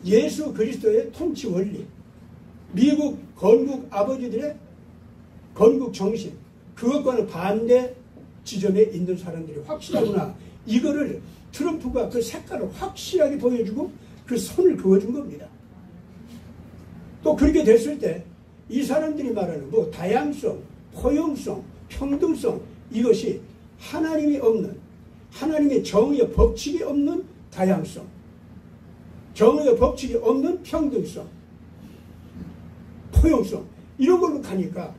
예수 그리스도의 통치 원리, 미국 건국 아버지들의 건국 정신, 그것과는 반대 지점에 있는 사람들이 확실하구나. 이거를 트럼프가 그 색깔을 확실하게 보여주고 그 선을 그어준 겁니다. 또 그렇게 됐을 때 이 사람들이 말하는 뭐 다양성, 포용성, 평등성, 이것이 하나님이 없는, 하나님의 정의의 법칙이 없는 다양성, 정의의 법칙이 없는 평등성, 포용성, 이런 걸로 가니까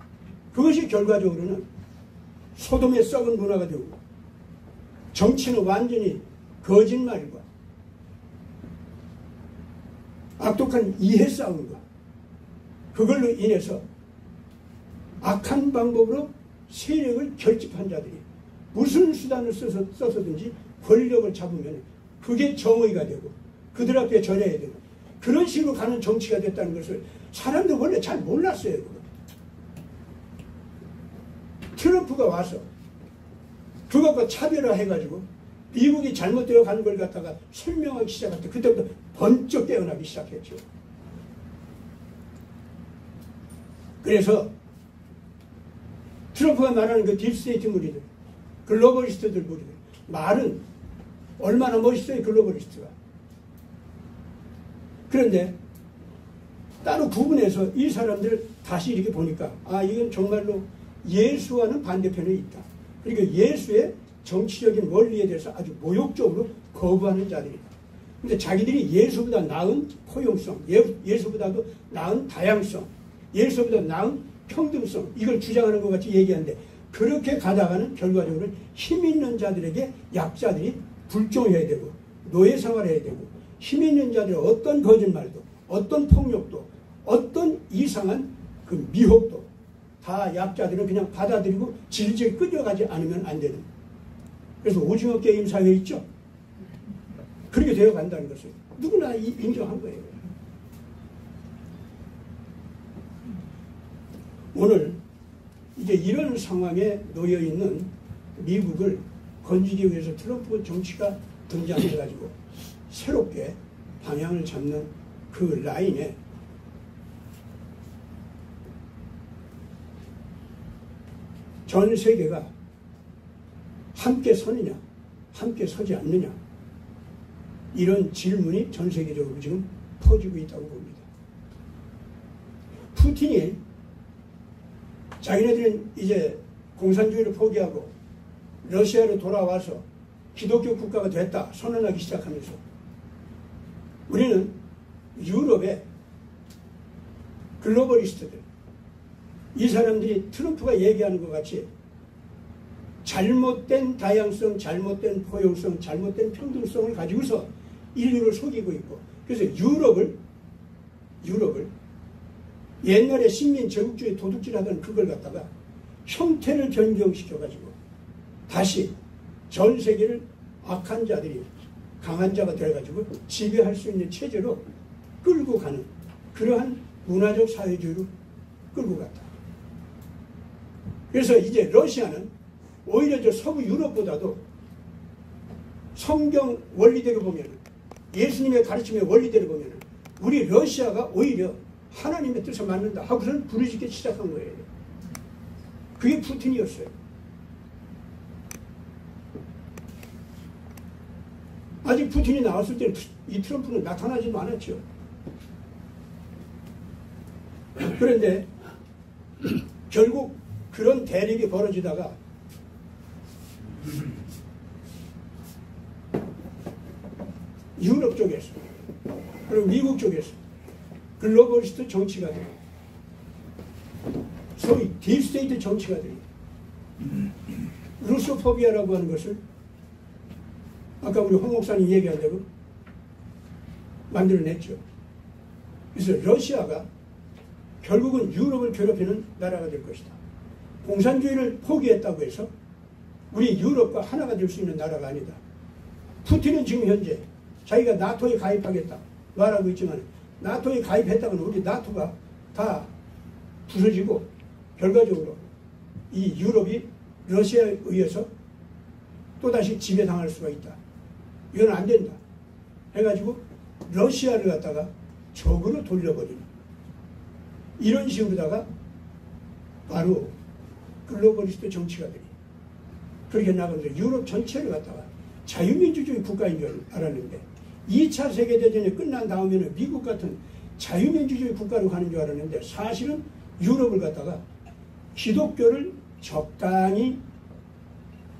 그것이 결과적으로는 소돔의 썩은 문화가 되고 정치는 완전히 거짓말과 악독한 이해 싸움과 그걸로 인해서 악한 방법으로 세력을 결집한 자들이 무슨 수단을 써서든지 권력을 잡으면 그게 정의가 되고 그들 앞에 전해야 되고 그런 식으로 가는 정치가 됐다는 것을 사람들 원래 잘 몰랐어요. 트럼프가 와서 그것과 차별화해가지고 미국이 잘못되어 가는 걸 갖다가 설명하기 시작할 때 그때부터 번쩍 깨어나기 시작했죠. 그래서 트럼프가 말하는 그 딥스테이트 무리들, 글로벌리스트들 무리들, 말은 얼마나 멋있어요, 글로벌리스트가. 그런데 따로 구분해서 이 사람들을 다시 이렇게 보니까 아, 이건 정말로 예수와는 반대편에 있다. 그러니까 예수의 정치적인 원리에 대해서 아주 모욕적으로 거부하는 자들이다. 근데 자기들이 예수보다 나은 포용성, 예수보다도 나은 다양성, 예수보다 나은 평등성, 이걸 주장하는 것 같이 얘기하는데 그렇게 가다가는 결과적으로 힘 있는 자들에게 약자들이 불종해야 되고 노예 생활해야 되고 힘 있는 자들의 어떤 거짓말도 어떤 폭력도 어떤 이상한 그 미혹도 다 약자들은 그냥 받아들이고 질질 끌려가지 않으면 안 되는, 그래서 오징어 게임 사회 있죠? 그렇게 되어 간다는 것을 누구나 인정한 거예요. 오늘 이제 이런 상황에 놓여 있는 미국을 건지기 위해서 트럼프 정치가 등장해가지고 새롭게 방향을 잡는 그 라인에 전 세계가 함께 서느냐, 함께 서지 않느냐, 이런 질문이 전 세계적으로 지금 퍼지고 있다고 봅니다. 푸틴이 자기네들은 이제 공산주의를 포기하고 러시아로 돌아와서 기독교 국가가 됐다 선언하기 시작하면서 우리는 유럽의 글로벌리스트들, 이 사람들이 트럼프가 얘기하는 것 같이 잘못된 다양성, 잘못된 포용성, 잘못된 평등성을 가지고서 인류를 속이고 있고, 그래서 유럽을 옛날에 식민 제국주의 도둑질하던 그걸 갖다가 형태를 변경시켜가지고 다시 전 세계를 악한 자들이 강한 자가 되어가지고 지배할 수 있는 체제로 끌고 가는 그러한 문화적 사회주의로 끌고 갔다. 그래서 이제 러시아는 오히려 저 서부 유럽보다도 성경 원리대로 보면, 예수님의 가르침의 원리대로 보면 우리 러시아가 오히려 하나님의 뜻에 맞는다 하고서는 부르짖기 시작한 거예요. 그게 푸틴이었어요. 아직 푸틴이 나왔을 때는 이 트럼프는 나타나지도 않았죠. 그런데 결국 그런 대립이 벌어지다가 유럽 쪽에서 그리고 미국 쪽에서 글로벌리스트 정치가들, 소위 딥스테이트 정치가들이 루소포비아라고 하는 것을 아까 우리 홍 목사님 얘기한 대로 만들어냈죠. 그래서 러시아가 결국은 유럽을 괴롭히는 나라가 될 것이다. 공산주의를 포기했다고 해서 우리 유럽과 하나가 될 수 있는 나라가 아니다. 푸틴은 지금 현재 자기가 나토에 가입하겠다 말하고 있지만 나토에 가입했다면 우리 나토가 다 부서지고 결과적으로 이 유럽이 러시아에 의해서 또다시 지배당할 수가 있다. 이건 안 된다. 해가지고 러시아를 갖다가 적으로 돌려버리는 이런 식으로다가 바로 글로벌리스트 정치가들이 그렇게 나가면서 유럽 전체를 갖다가 자유민주주의 국가인 줄 알았는데 2차 세계대전이 끝난 다음에는 미국 같은 자유민주주의 국가로 가는 줄 알았는데 사실은 유럽을 갖다가 기독교를 적당히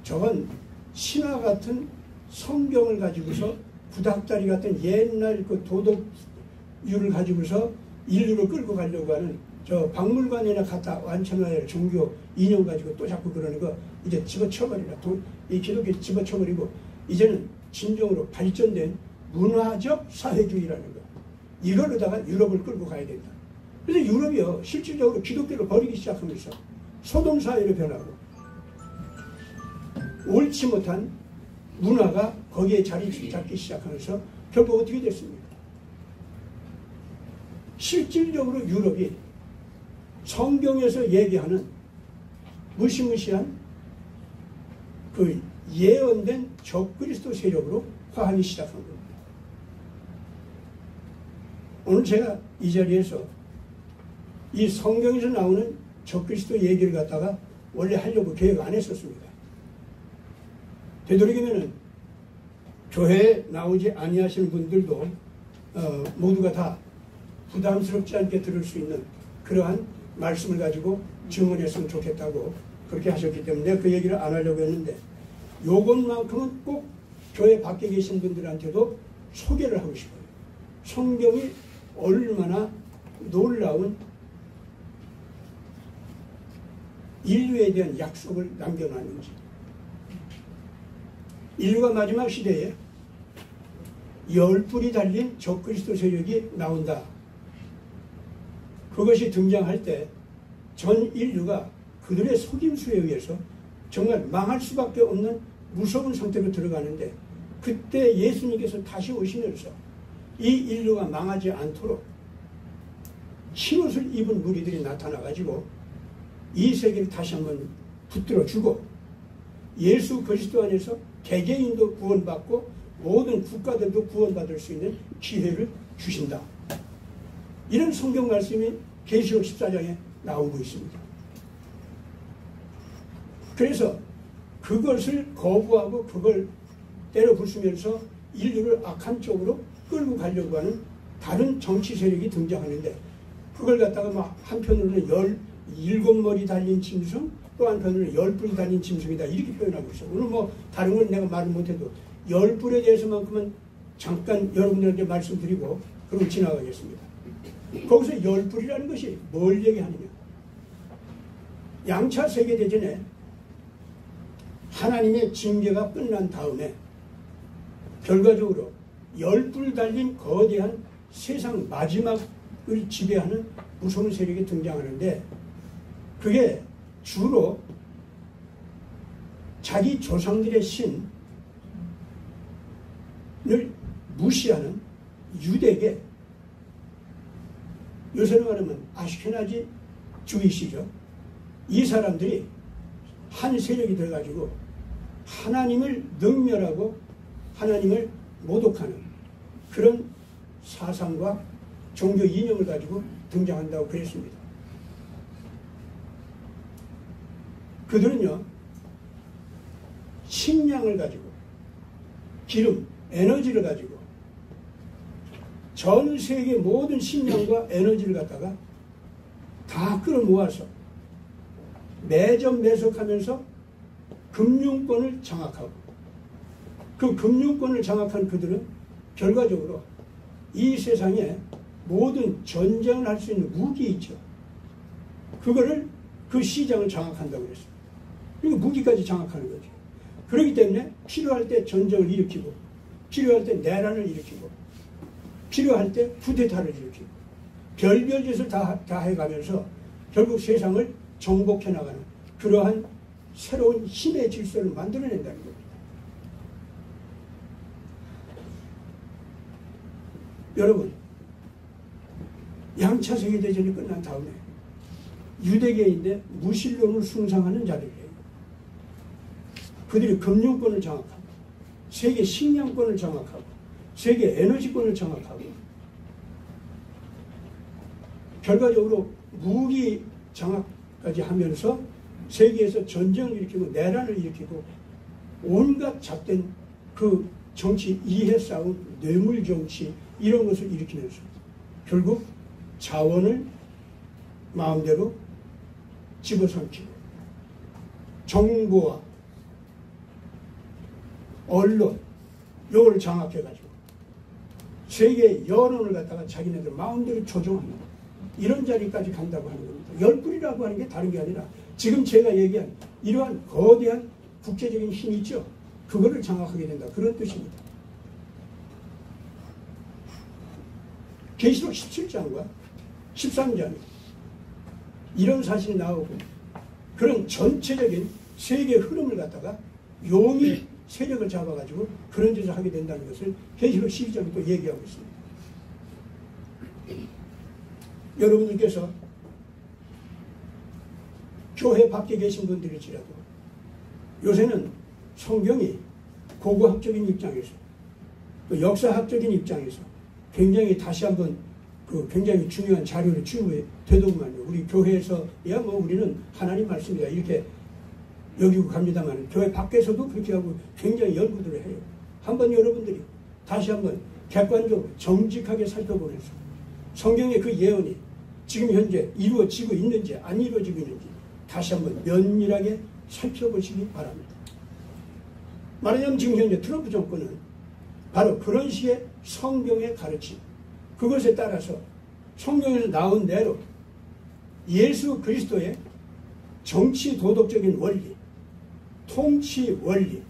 저건 신화 같은 성경을 가지고서 구닥다리 같은 옛날 그 도덕유를 가지고서 인류를 끌고 가려고 하는 저 박물관이나 갖다 완천해야 할 종교 인형 가지고 또 자꾸 그러는 거 이제 집어쳐버리라. 이 기독교 집어쳐버리고 이제는 진정으로 발전된 문화적 사회주의라는 거. 이걸로다가 유럽을 끌고 가야 된다. 그래서 유럽이요 실질적으로 기독교를 버리기 시작하면서 소돔 사회로 변하고 옳지 못한 문화가 거기에 자리 잡기 시작하면서 결국 어떻게 됐습니까? 실질적으로 유럽이 성경에서 얘기하는 무시무시한 그 예언된 적그리스도 세력으로 화하기 시작한 겁니다. 오늘 제가 이 자리에서 이 성경에서 나오는 적그리스도 얘기를 갖다가 원래 하려고 계획 안 했었습니다. 되도록이면은 교회에 나오지 아니하시는 분들도 모두가 다 부담스럽지 않게 들을 수 있는 그러한 말씀을 가지고 증언했으면 좋겠다고 그렇게 하셨기 때문에 그 얘기를 안 하려고 했는데 요것만큼은 꼭 교회 밖에 계신 분들한테도 소개를 하고 싶어요. 성경이 얼마나 놀라운 인류에 대한 약속을 남겨놨는지. 인류가 마지막 시대에 10뿔이 달린 적그리스도 세력이 나온다. 그것이 등장할 때 전 인류가 그들의 속임수에 의해서 정말 망할 수밖에 없는 무서운 상태로 들어가는데 그때 예수님께서 다시 오시면서 이 인류가 망하지 않도록 흰옷을 입은 무리들이 나타나가지고 이 세계를 다시 한번 붙들어주고 예수 그리스도 안에서 개개인도 구원받고 모든 국가들도 구원받을 수 있는 기회를 주신다. 이런 성경 말씀이 계시록 14장에 나오고 있습니다. 그래서 그것을 거부하고 그걸 때려 부수면서 인류를 악한 쪽으로 끌고 가려고 하는 다른 정치 세력이 등장하는데 그걸 갖다가 막 한편으로는 17머리 달린 짐승 또 한편으로는 10뿔이 달린 짐승이다 이렇게 표현하고 있어요. 오늘 뭐 다른 건 내가 말을 못해도 10뿔에 대해서만큼은 잠깐 여러분들한테 말씀드리고 그러고 지나가겠습니다. 거기서 10뿔이라는 것이 뭘 얘기하느냐. 양차 세계대전에 하나님의 징계가 끝난 다음에 결과적으로 10뿔 달린 거대한 세상 마지막을 지배하는 무서운 세력이 등장하는데 그게 주로 자기 조상들의 신을 무시하는 유대계, 요새로 말하면 아시케나지 주이시죠. 이 사람들이 한 세력이 돼가지고 하나님을 능멸하고 하나님을 모독하는 그런 사상과 종교 이념을 가지고 등장한다고 그랬습니다. 그들은요 식량을 가지고 기름, 에너지를 가지고 전 세계 모든 식량과 에너지를 갖다가 다 끌어모아서 매점 매석하면서 금융권을 장악하고 그 금융권을 장악한 그들은 결과적으로 이 세상에 모든 전쟁을 할 수 있는 무기 있죠. 그거를 그 시장을 장악한다고 그랬어요. 그리고 무기까지 장악하는 거죠. 그렇기 때문에 필요할 때 전쟁을 일으키고 필요할 때 내란을 일으키고 필요할 때 쿠데타를 일으키고 별별 짓을 다 해가면서 결국 세상을 정복해 나가는 그러한 새로운 힘의 질서를 만들어낸다는 겁니다. 여러분, 양차 세계대전이 끝난 다음에 유대계인데 무신론을 숭상하는 자들이에요. 그들이 금융권을 장악하고 세계 식량권을 장악하고 세계 에너지권을 장악하고 결과적으로 무기 장악까지 하면서 세계에서 전쟁을 일으키고 내란을 일으키고 온갖 잡된 그 정치 이해 싸움, 뇌물 정치 이런 것을 일으키면서 결국 자원을 마음대로 집어삼키고 정보와 언론 요거를 장악해가지고 세계 여론을 갖다가 자기네들 마음대로 조종합니다. 이런 자리까지 간다고 하는 겁니다. 열불이라고 하는 게 다른 게 아니라 지금 제가 얘기한 이러한 거대한 국제적인 힘이 있죠. 그거를 장악하게 된다. 그런 뜻입니다. 계시록 17장과 13장에 이런 사실이 나오고 그런 전체적인 세계 흐름을 갖다가 용이 세력을 잡아가지고 그런 짓을 하게 된다는 것을 계시록 12장에 또 얘기하고 있습니다. 여러분들께서 교회 밖에 계신 분들일지라도 요새는 성경이 고고학적인 입장에서 또 역사학적인 입장에서 굉장히 다시 한번 그 굉장히 중요한 자료를 취급해 되더구만요. 우리 교회에서야 뭐 우리는 하나님 말씀이다 이렇게 여기고 갑니다만 교회 밖에서도 그렇게 하고 굉장히 연구들을 해요. 한번 여러분들이 다시 한번 객관적으로 정직하게 살펴보면서 성경의 그 예언이 지금 현재 이루어지고 있는지 안 이루어지고 있는지 다시 한번 면밀하게 살펴보시기 바랍니다. 말하자면 지금 현재 트럼프 정권은 바로 그런 식의 성경의 가르침 그것에 따라서 성경에서 나온 대로 예수 그리스도의 정치 도덕적인 원리 통치 원리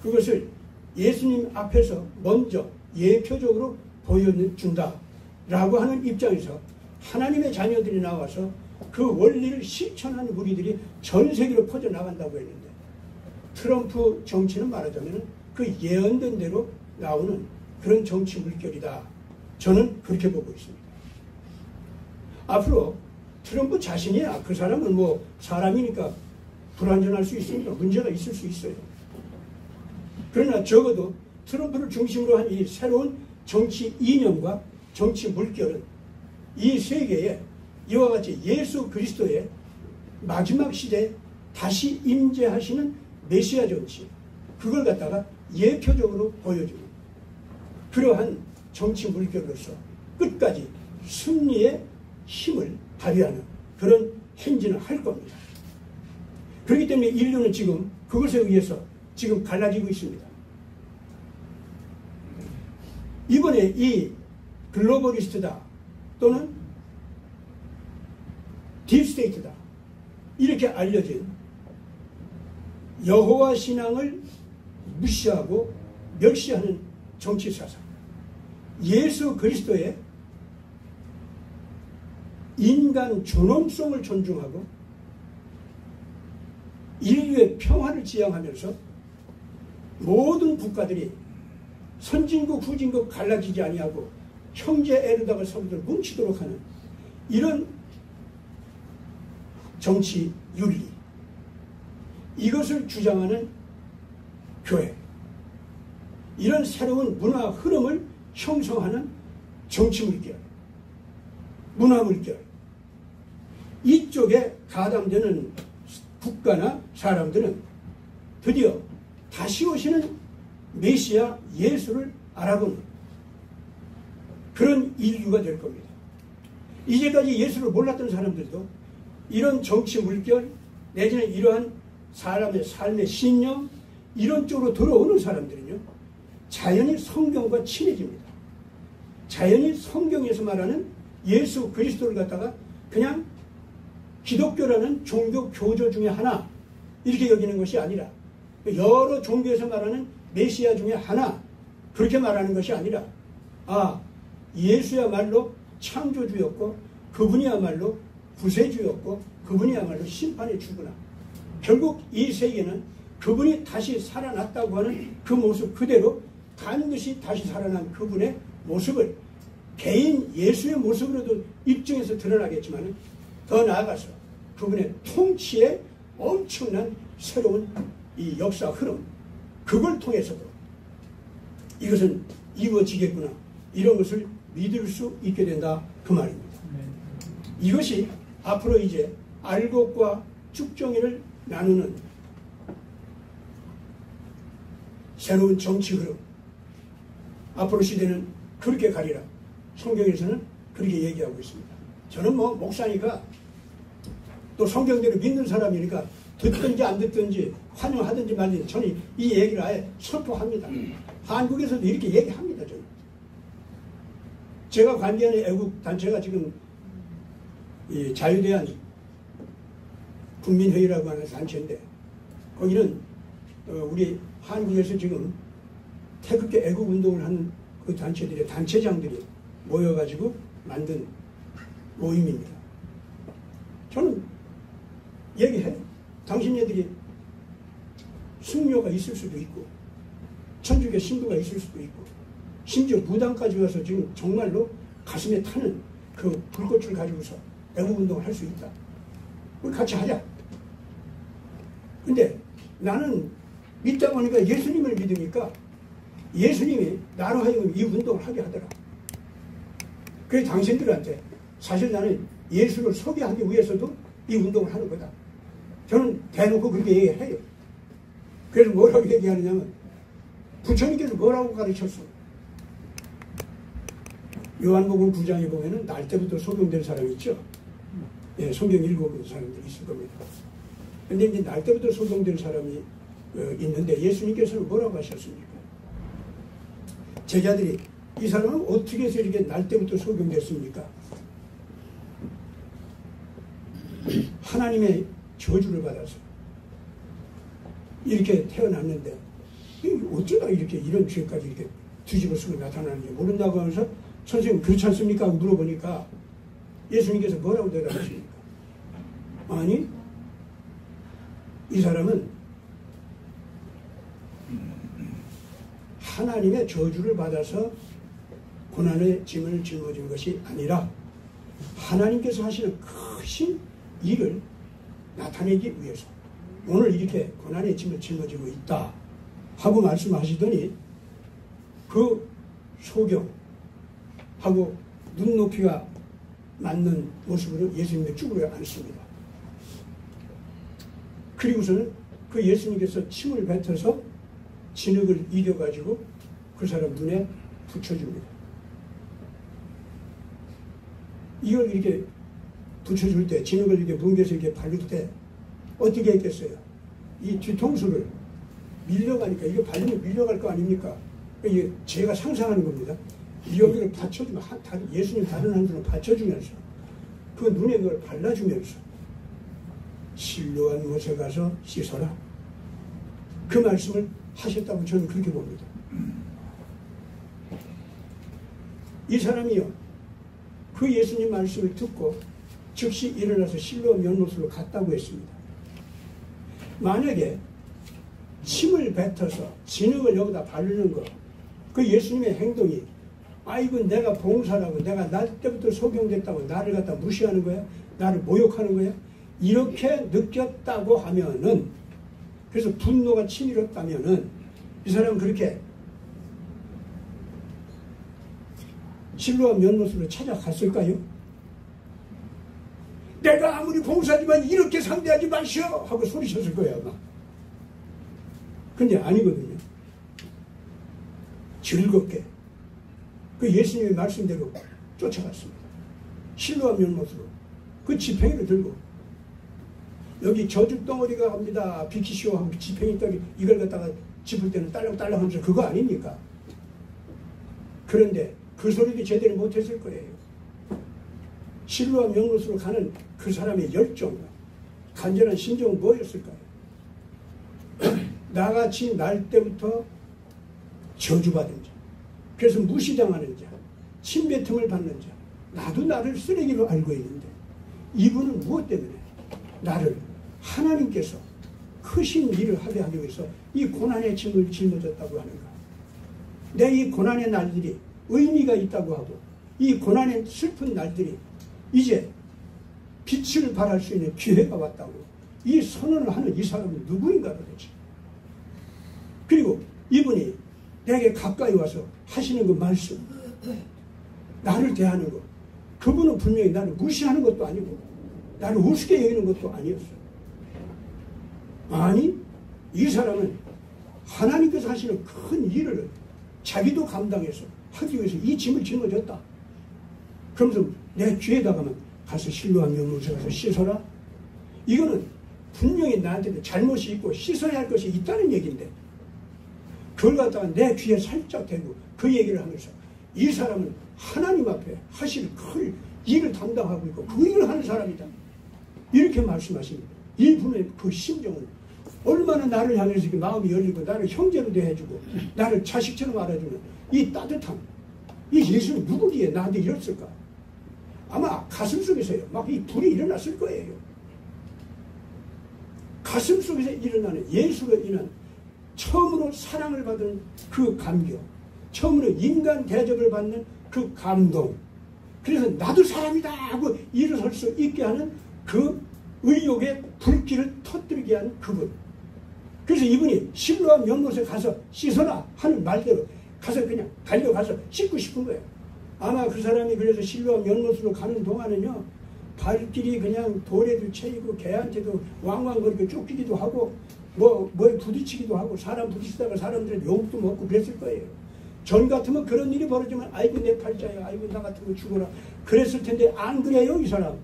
그것을 예수님 앞에서 먼저 예표적으로 보여준다라고 하는 입장에서 하나님의 자녀들이 나와서 그 원리를 실천하는 무리들이 전 세계로 퍼져나간다고 했는데 트럼프 정치는 말하자면 그 예언된 대로 나오는 그런 정치 물결이다. 저는 그렇게 보고 있습니다. 앞으로 트럼프 자신이야 그 사람은 뭐 사람이니까 불완전할 수 있으니까 문제가 있을 수 있어요. 그러나 적어도 트럼프를 중심으로 한 이 새로운 정치 이념과 정치 물결은 이 세계에 이와 같이 예수 그리스도의 마지막 시대에 다시 임재하시는 메시아 정치 그걸 갖다가 예표적으로 보여주는 그러한 정치 물결로서 끝까지 승리의 힘을 발휘하는 그런 행진을 할 겁니다. 그렇기 때문에 인류는 지금 그것에 의해서 지금 갈라지고 있습니다. 이번에 이 글로벌리스트다 또는 딥스테이트다 이렇게 알려진 여호와 신앙을 무시하고 멸시하는 정치사상 예수 그리스도의 인간 존엄성을 존중하고 인류의 평화를 지향하면서 모든 국가들이 선진국 후진국 갈라지지 아니하고 형제 에르다가 서로들 뭉치도록 하는 이런 정치 윤리 이것을 주장하는 교회 이런 새로운 문화 흐름을 형성하는 정치 물결 문화 물결 이쪽에 가담되는 국가나 사람들은 드디어 다시 오시는 메시아 예수를 알아보는 그런 인류가 될 겁니다. 이제까지 예수를 몰랐던 사람들도 이런 정치 물결 내지는 이러한 사람의 삶의 신념 이런 쪽으로 들어오는 사람들은요 자연히 성경과 친해집니다. 자연히 성경에서 말하는 예수 그리스도를 갖다가 그냥 기독교라는 종교 교조 중에 하나 이렇게 여기는 것이 아니라 여러 종교에서 말하는 메시아 중에 하나 그렇게 말하는 것이 아니라 아 예수야말로 창조주였고 그분이야말로 구세주였고 그분이야말로 심판의 주구나. 결국 이 세계는 그분이 다시 살아났다고 하는 그 모습 그대로 반드시 다시 살아난 그분의 모습을 개인 예수의 모습으로도 입증해서 드러나겠지만 더 나아가서 그분의 통치의 엄청난 새로운 이 역사 흐름 그걸 통해서도 이것은 이루어지겠구나. 이런 것을 믿을 수 있게 된다. 그 말입니다. 이것이 앞으로 이제 알곡과 쭉정이를 나누는 새로운 정치 흐름. 앞으로 시대는 그렇게 가리라. 성경에서는 그렇게 얘기하고 있습니다. 저는 뭐 목사니까 또 성경대로 믿는 사람이니까 듣든지 안 듣든지 환영하든지 말든지 저는 이 얘기를 아예 선포합니다. 한국에서도 이렇게 얘기합니다. 저는. 제가 관계하는 애국 단체가 지금 이 자유대한 국민회의라고 하는 단체인데 거기는 우리 한국에서 지금 태극기 애국운동을 하는 그 단체들의 단체장들이 모여가지고 만든 모임입니다. 저는 얘기해요. 당신네들이 승려가 있을 수도 있고 천주교 신부가 있을 수도 있고 심지어 무당까지 와서 지금 정말로 가슴에 타는 그 불꽃을 가지고서 애국운동을 할 수 있다. 우리 같이 하자. 근데 나는 믿다 보니까 예수님을 믿으니까 예수님이 나로 하여금 이 운동을 하게 하더라. 그래서 당신들한테 사실 나는 예수를 소개하기 위해서도 이 운동을 하는 거다. 저는 대놓고 그렇게 얘기해요. 그래서 뭐라고 얘기하느냐면 부처님께서 뭐라고 가르쳤어? 요한복음 9장에 보면은 날 때부터 소경된 사람이 있죠. 예, 성경 읽어본 사람들이 있을 겁니다. 근데 이제 날 때부터 소경된 사람이 있는데 예수님께서는 뭐라고 하셨습니까? 제자들이 이 사람은 어떻게 해서 이렇게 날 때부터 소경됐습니까? 하나님의 저주를 받아서 이렇게 태어났는데 어쩌다 이렇게 이런 죄까지 이렇게 뒤집어 쓰고 나타나는지 모른다고 하면서 선생님 그렇지 않습니까? 하고 물어보니까 예수님께서 뭐라고 대답하십니까? 아니 이 사람은 하나님의 저주를 받아서 고난의 짐을 짊어진 것이 아니라 하나님께서 하시는 크신 일을 나타내기 위해서 오늘 이렇게 고난의 짐을 짊어지고 있다 하고 말씀하시더니 그 소경하고 눈높이가 맞는 모습으로 예수님의 쭈그려 앉습니다. 그리고서는 그 예수님께서 침을 뱉어서 진흙을 이겨가지고 그 사람 눈에 붙여줍니다. 이걸 이렇게 붙여줄 때, 진흙을 이렇게 뭉개서 이렇게 바를 때 어떻게 했겠어요? 이 뒤통수를 밀려가니까 이거 발리면 밀려갈 거 아닙니까? 이게 제가 상상하는 겁니다. 여기를 받쳐주면 예수님 다른 한 손을 받쳐주면서 그 눈에 그걸 발라주면서 실로한 못에 가서 씻어라. 그 말씀을 하셨다고 저는 그렇게 봅니다. 이 사람이요, 그 예수님 말씀을 듣고 즉시 일어나서 실로암 연못으로 갔다고 했습니다. 만약에 침을 뱉어서 진흙을 여기다 바르는 거, 그 예수님의 행동이 아이고 내가 봉사라고 내가 날 때부터 소경됐다고 나를 갖다 무시하는 거야? 나를 모욕하는 거야? 이렇게 느꼈다고 하면은, 그래서 분노가 치밀었다면은 이 사람은 그렇게 실로암 연못으로 찾아갔을까요? 내가 아무리 봉사지만 이렇게 상대하지 마시오! 하고 소리쳤을 거예요, 아마. 근데 아니거든요. 즐겁게 그 예수님의 말씀대로 쫓아갔습니다. 실로암 연못으로 그 지팡이를 들고 여기 저죽덩어리가 갑니다. 비키시오 하고 지팡이 따기 이걸 갖다가 짚을 때는 딸랑딸랑 하면서 그거 아닙니까? 그런데 그 소리도 제대로 못했을 거예요. 실로암 연못으로 가는 그 사람의 열정, 간절한 심정은 뭐였을까요? 나같이 날 때부터 저주받은 자, 그래서 무시당하는 자, 침뱉음을 받는 자, 나도 나를 쓰레기로 알고 있는데 이분은 무엇 때문에 나를 하나님께서 크신 일을 하게 하기 위해서 이 고난의 짐을 짊어졌다고 하는가? 내 이 고난의 날들이 의미가 있다고 하고 이 고난의 슬픈 날들이 이제 빛을 발할 수 있는 기회가 왔다고 이 선언을 하는 이 사람은 누구인가 도대체? 그리고 이분이 내게 가까이 와서 하시는 그 말씀, 나를 대하는 것, 그분은 분명히 나를 무시하는 것도 아니고 나를 우습게 여기는 것도 아니었어. 아니, 이 사람은 하나님께서 하시는 큰 일을 자기도 감당해서 하기 위해서 이 짐을 짊어졌다. 그러면서 내 귀에다가만 가서 실로암 연못에 가서 씻어라. 이거는 분명히 나한테도 잘못이 있고 씻어야 할 것이 있다는 얘기인데, 그걸 갖다가 내 귀에 살짝 대고 그 얘기를 하면서 이 사람은 하나님 앞에 하실 큰 일을 담당하고 있고 그 일을 하는 사람이다, 이렇게 말씀하십니다. 이분의 그 심정은 얼마나 나를 향해서 이렇게 마음이 열리고 나를 형제로 대해주고 나를 자식처럼 알아주는 이 따뜻함, 이 예수는 누구기에 나한테 이랬을까? 아마 가슴 속에서요 막 이 불이 일어났을 거예요. 가슴 속에서 일어나는 예수로 인한 처음으로 사랑을 받은 그 감격, 처음으로 인간 대접을 받는 그 감동, 그래서 나도 사람이다 하고 일어설 수 있게 하는 그 의욕의 불길을 터뜨리게 하는 그분. 그래서 이분이 실로암 연못에 가서 씻어라 하는 말대로 가서 그냥 달려가서 씻고 싶은 거예요. 아마 그 사람이 그래서 실로암 연못으로 가는 동안은요 발길이 그냥 돌에도 채이고 개한테도 왕왕거리고 쫓기기도 하고 뭐에 부딪히기도 하고 사람 부딪히다가 사람들 욕도 먹고 그랬을 거예요. 전 같으면 그런 일이 벌어지면 아이고 내 팔자야, 아이고 나 같으면 죽어라 그랬을 텐데 안 그래요 이 사람.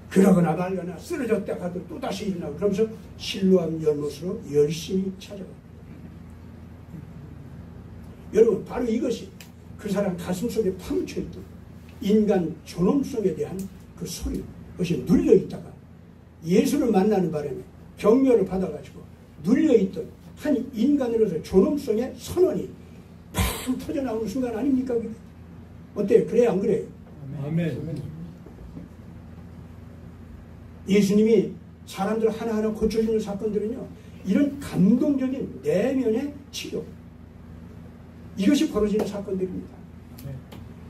그러거나 말거나 쓰러졌다 가도 또다시 일어나고 그러면서 실로암 연못으로 열심히 찾아가요. 여러분, 바로 이것이 그 사람 가슴속에 파묻혀 있던 인간 존엄성에 대한 그 소리, 그것이 눌려있다가 예수를 만나는 바람에 격려를 받아가지고 눌려있던 한 인간으로서 존엄성의 선언이 팡 터져나오는 순간 아닙니까? 어때요? 그래요? 안 그래요? 아멘. 예수님이 사람들 하나하나 고쳐주는 사건들은요, 이런 감동적인 내면의 치료, 이것이 벌어지는 사건들입니다.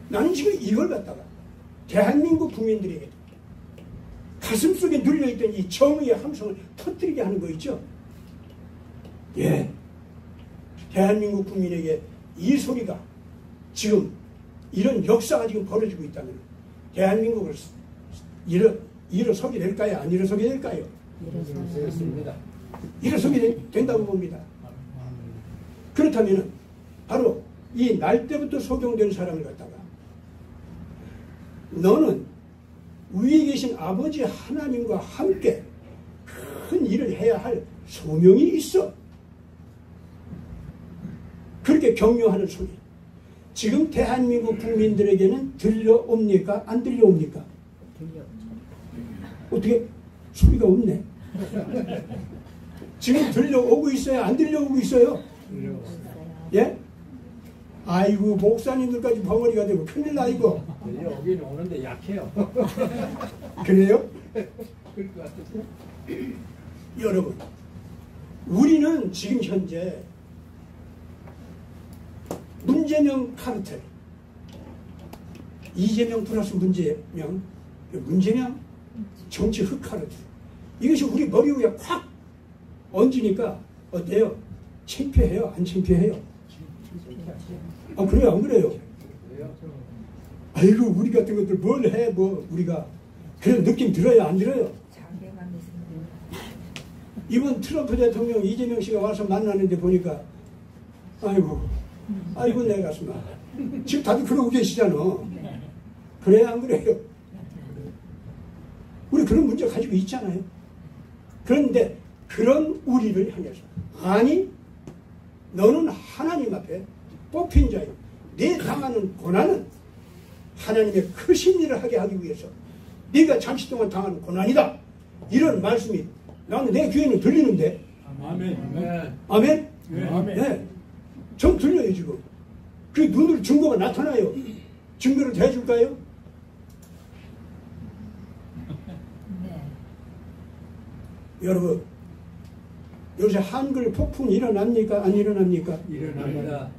나는 지금 이걸 갖다가 대한민국 국민들에게 가슴속에 눌려있던 이 정의의 함성을 터뜨리게 하는 거 있죠? 예. 대한민국 국민에게 이 소리가 지금 이런 역사가 지금 벌어지고 있다면 대한민국을 일어서게 될까요? 안 일어서게 될까요? 일어섰습니다. 일어서게 된다고 봅니다. 그렇다면 바로 이 날 때부터 소경된 사람을 갖다가 너는 위에 계신 아버지 하나님과 함께 큰 일을 해야 할 소명이 있어. 그렇게 격려하는 소리. 지금 대한민국 국민들에게는 들려옵니까? 안 들려옵니까? 어떻게 소리가 없네. 지금 들려오고 있어요? 안 들려오고 있어요? 예? 아이고 목사님들까지 벙어리가 되고 큰일 나 이거. 여기는 오는데 약해요. 그래요? 그럴 것 같아요. 여러분, 우리는 지금 현재 문재명 카르텔, 이재명 플러스 문재명 정치 흑카르텔, 이것이 우리 머리 위에 콱 얹으니까 어때요? 창피해요? 안 창피해요? 아, 그래요? 안 그래요? 아이고 우리 같은 것들 뭘 해? 뭐 우리가 그런 느낌 들어요? 안 들어요? 이번 트럼프 대통령 이재명 씨가 와서 만나는데 보니까 아이고 내 가슴아, 지금 다들 그러고 계시잖아. 그래요? 안 그래요? 우리 그런 문제 가지고 있잖아요. 그런데 그런 우리를 향해서 아니 너는 하나님 앞에 뽑힌 자요, 네 당하는 고난은 하나님의 크신 일을 하게 하기 위해서 네가 잠시 동안 당하는 고난이다, 이런 말씀이 나는 내 귀에는 들리는데. 아멘. 아멘? 아멘. 네. 좀 들려요 지금. 그 눈으로 증거가 나타나요. 증거를 대줄까요? 네. 여러분, 요새 한글 폭풍 일어납니까? 안 일어납니까? 일어납니다.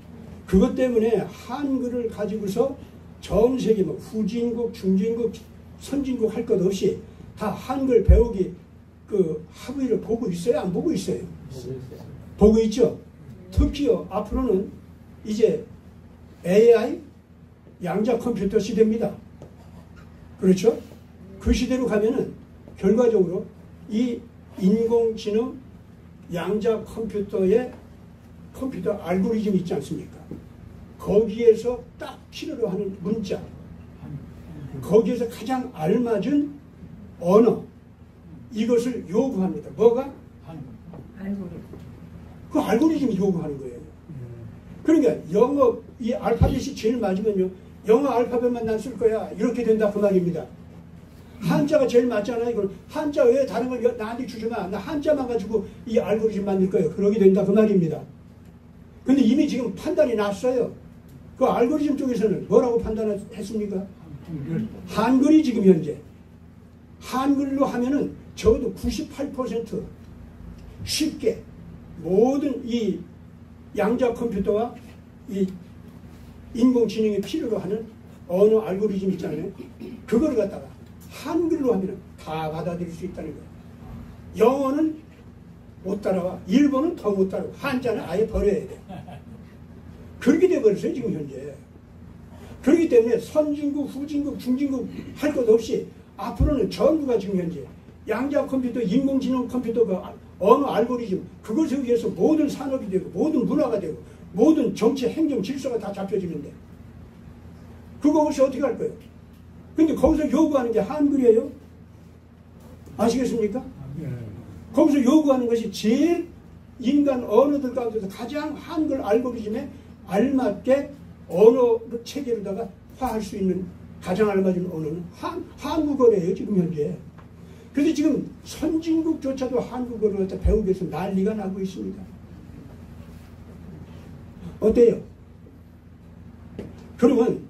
그것 때문에 한글을 가지고서 전 세계 뭐 후진국, 중진국, 선진국 할 것 없이 다 한글 배우기 그 학위를 보고 있어요? 안 보고 있어요? 보고 있죠? 특히요 앞으로는 이제 AI 양자 컴퓨터 시대입니다. 그렇죠? 그 시대로 가면은 결과적으로 이 인공지능 양자 컴퓨터의 컴퓨터 알고리즘 있지 않습니까? 거기에서 딱 필요로 하는 문자, 거기에서 가장 알맞은 언어, 이것을 요구합니다. 뭐가? 알고리즘. 그 알고리즘이 요구하는 거예요. 그러니까 영어 이 알파벳이 제일 맞으면요, 영어 알파벳만 난 쓸 거야, 이렇게 된다 그 말입니다. 한자가 제일 맞잖아요. 이걸 한자 외에 다른 걸 나한테 주지 마. 나 한자만 가지고 이 알고리즘 만들 거예요. 그러게 된다 그 말입니다. 근데 이미 지금 판단이 났어요. 그 알고리즘 쪽에서는 뭐라고 판단했습니까? 한글이 지금 현재 한글로 하면은 적어도 98% 쉽게 모든 이 양자 컴퓨터와 이 인공지능이 필요로 하는 언어 알고리즘 있잖아요. 그걸 갖다가 한글로 하면 다 받아들일 수 있다는 거예요. 영어는 못 따라와. 일본은 더 못 따라와. 한자는 아예 버려야 돼. 그렇게 돼버렸어요 지금 현재. 그렇기 때문에 선진국, 후진국, 중진국 할 것 없이 앞으로는 전부가 지금 현재 양자 컴퓨터, 인공지능 컴퓨터가 언어 알고리즘, 그것에 의해서 모든 산업이 되고 모든 문화가 되고 모든 정치, 행정, 질서가 다 잡혀지는데 그거 없이 어떻게 할 거예요? 근데 거기서 요구하는 게 한글이에요? 아시겠습니까? 거기서 요구하는 것이 제일 인간 언어들 가운데서 가장 한글 알고리즘에 알맞게 언어 체계로다가 화할 수 있는 가장 알맞은 언어는 한국어래요 지금 현재. 그래서 지금 선진국조차도 한국어를 갖다 배우기 위해서 난리가 나고 있습니다. 어때요? 그러면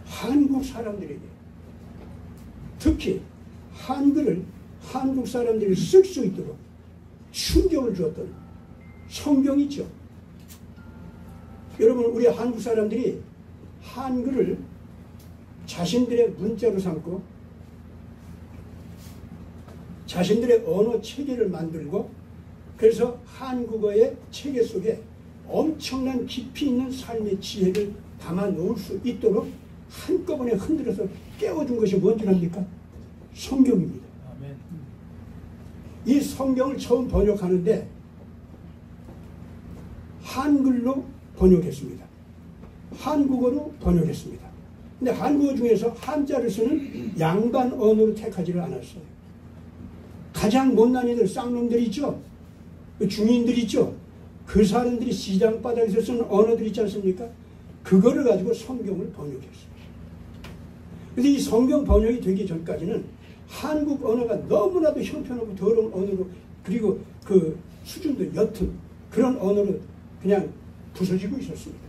한국 사람들에게 특히 한글을 한국 사람들이 쓸 수 있도록 충격을 주었던 성경이 있죠. 여러분 우리 한국 사람들이 한글을 자신들의 문자로 삼고 자신들의 언어 체계를 만들고 그래서 한국어의 체계 속에 엄청난 깊이 있는 삶의 지혜를 담아 놓을 수 있도록 한꺼번에 흔들어서 깨워준 것이 뭔지 압니까? 성경입니다. 이 성경을 처음 번역하는데 한글로 번역했습니다. 한국어로 번역했습니다. 근데 한국어 중에서 한자를 쓰는 양반 언어로 택하지를 않았어요. 가장 못난 이들, 쌍놈들 있죠? 중인들 있죠? 그 사람들이 시장바닥에서 쓰는 언어들 있지 않습니까? 그거를 가지고 성경을 번역했어요. 그래서 이 성경 번역이 되기 전까지는 한국 언어가 너무나도 형편없고 더러운 언어로 그리고 그 수준도 옅은 그런 언어로 그냥 부서지고 있었습니다.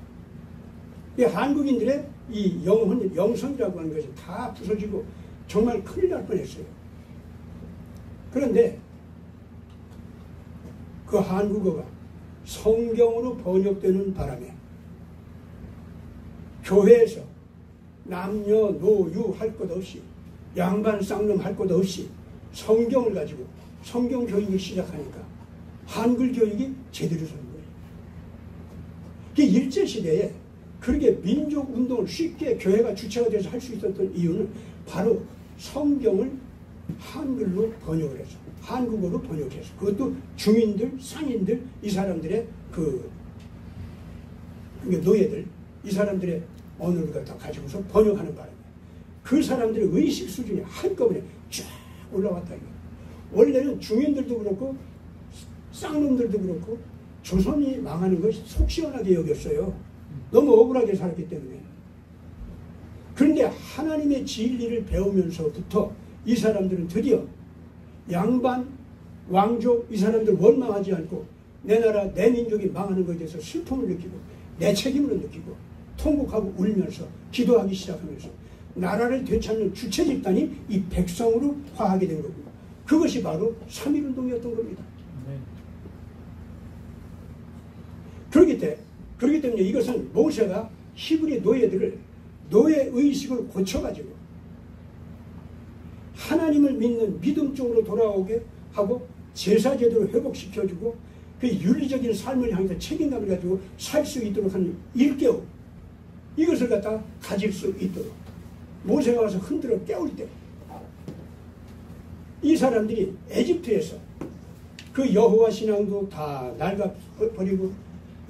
이 한국인들의 이 영성이라고 하는 것이 다 부서지고 정말 큰일 날 뻔했어요. 그런데 그 한국어가 성경으로 번역되는 바람에 교회에서 남녀 노유 할 것 없이 양반 쌍놈 할 것 없이 성경을 가지고 성경 교육을 시작하니까 한글 교육이 제대로 선 거예요. 일제시대에 그렇게 민족운동을 쉽게 교회가 주체가 돼서 할 수 있었던 이유는 바로 성경을 한글로 번역을 해서 한국어로 번역해서 그것도 중인들, 상인들, 이 사람들의 그 노예들, 이 사람들의 언어를 갖다 가지고서 번역하는 바람에 그 사람들의 의식 수준이 한꺼번에 쫙 올라왔다. 원래는 중인들도 그렇고 쌍놈들도 그렇고 조선이 망하는 것이 속 시원하게 여겼어요. 너무 억울하게 살았기 때문에. 그런데 하나님의 진리를 배우면서부터 이 사람들은 드디어 양반, 왕족 이 사람들 원망하지 않고 내 나라, 내 민족이 망하는 것에 대해서 슬픔을 느끼고 내 책임을 느끼고 통곡하고 울면서 기도하기 시작하면서 나라를 되찾는 주체 집단이 이 백성으로 화하게 된 겁니다. 그것이 바로 3.1운동이었던 겁니다. 그렇기 때문에 이것은 모세가 히브리 노예들을 노예의식을 고쳐가지고 하나님을 믿는 믿음 쪽으로 돌아오게 하고 제사제도를 회복시켜주고 그 윤리적인 삶을 향해서 책임감을 가지고 살 수 있도록 하는 일깨움, 이것을 갖다 가질 수 있도록 모세가 와서 흔들어 깨울 때 이 사람들이 에집트에서 그 여호와 신앙도 다 낡아버리고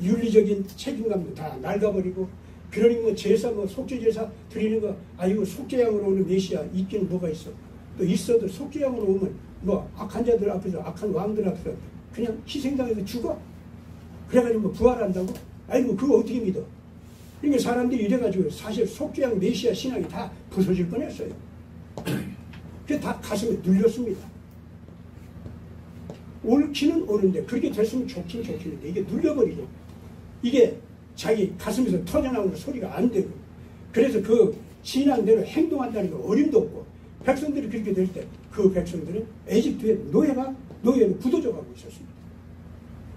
윤리적인 책임감도 다 낡아버리고, 그러니 뭐 제사, 뭐 속죄제사 드리는 거, 아이고 속죄양으로 오는 메시아 있기는 뭐가 있어. 또 있어도 속죄양으로 오면 뭐 악한 자들 앞에서, 악한 왕들 앞에서 그냥 희생당해서 죽어. 그래가지고 뭐 부활한다고? 아이고 그거 어떻게 믿어. 그러니까 사람들이 이래가지고 사실 속죄양 메시아 신앙이 다 부서질 뻔했어요. 그게 다 가슴에 눌렸습니다. 옳기는 옳은데 그렇게 됐으면 좋긴 좋겠는데 이게 눌려버리고 이게 자기 가슴에서 터져나오는 소리가 안 되고, 그래서 그 신앙대로 행동한다는 게 어림도 없고, 백성들이 그렇게 될 때 그 백성들은 에집트의 노예로 굳어져 가고 있었습니다.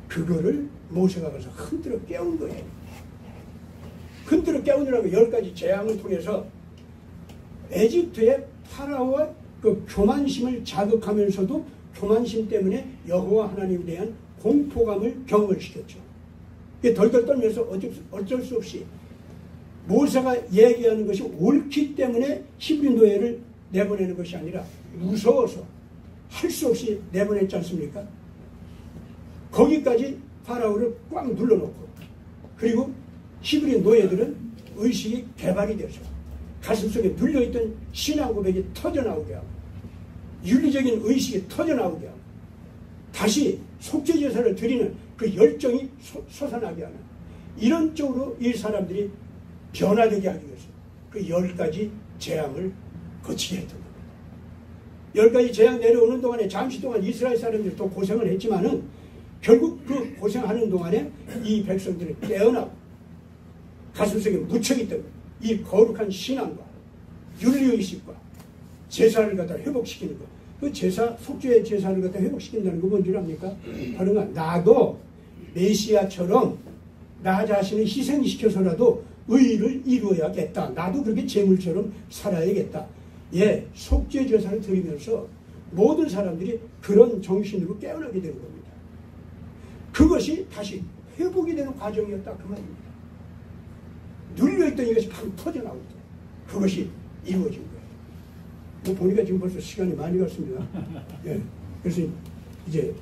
그거를 모세가 가서 흔들어 깨운 거예요. 흔들어 깨우느라고 10가지 재앙을 통해서 에집트의 파라오와 그 교만심을 자극하면서도 교만심 때문에 여호와 하나님에 대한 공포감을 경험을 시켰죠. 덜덜 떨면서 어쩔 수 없이 모세가 얘기하는 것이 옳기 때문에 히브리 노예를 내보내는 것이 아니라 무서워서 할 수 없이 내보냈지 않습니까? 거기까지 파라오를 꽉 눌러놓고, 그리고 히브리 노예들은 의식이 개발이 돼서 가슴속에 눌려있던 신앙 고백이 터져나오게 하고, 윤리적인 의식이 터져나오게 하고, 다시 속죄제사를 드리는 그 열정이 솟아나게 하는, 이런 쪽으로 이 사람들이 변화되게 하기 위해서 그 10가지 재앙을 거치게 했던 겁니다. 10가지 재앙 내려오는 동안에 잠시 동안 이스라엘 사람들이 또 고생을 했지만은 결국 그 고생하는 동안에 이 백성들은 깨어나고 가슴속에 묻혀있던 이 거룩한 신앙과 윤리의식과 제사를 갖다 회복시키는 것, 그 제사, 속죄의 제사를 갖다 회복시킨다는 거 뭔지 압니까? 바로 나도 메시아처럼 나 자신을 희생시켜서라도 의를 이루어야겠다. 나도 그렇게 제물처럼 살아야겠다. 예, 속죄 제사를 드리면서 모든 사람들이 그런 정신으로 깨어나게 되는 겁니다. 그것이 다시 회복이 되는 과정이었다 그 말입니다. 눌려있던 이것이 팍 터져나오고 그것이 이루어진 거예요. 뭐 보니까 지금 벌써 시간이 많이 갔습니다. 예, 그래서 이제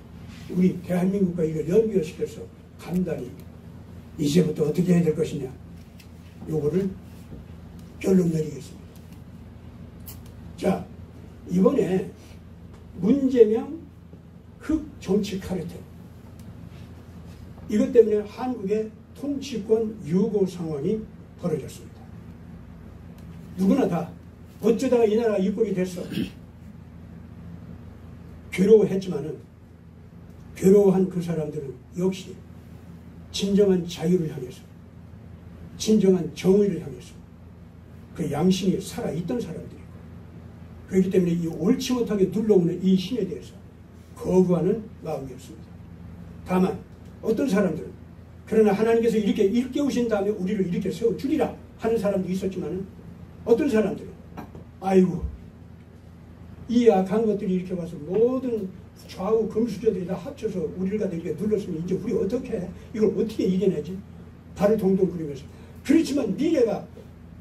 우리 대한민국과 이걸 연결시켜서 간단히 이제부터 어떻게 해야 될 것이냐, 요거를 결론 내리겠습니다. 자, 이번에 문재명 흑정치 카르텔, 이것 때문에 한국의 통치권 유고 상황이 벌어졌습니다. 누구나 다 어쩌다가 이 나라가 이 꼴이 됐어. 괴로워했지만은 괴로워한 그 사람들은 역시 진정한 자유를 향해서, 진정한 정의를 향해서 그 양심이 살아있던 사람들이고, 그렇기 때문에 이 옳지 못하게 눌러오는 이 신에 대해서 거부하는 마음이었습니다. 다만 어떤 사람들은 그러나 하나님께서 이렇게 일깨우신 다음에 우리를 이렇게 세워주리라 하는 사람도 있었지만, 어떤 사람들은 아이고 이 악한 것들이 이렇게 와서 모든 좌우 금수저들이 다 합쳐서 우리를 갖다 이렇게 눌렀으면 이제 우리 어떻게 해? 이걸 어떻게 이겨내지? 발을 동동 구르면서. 그렇지만 미래가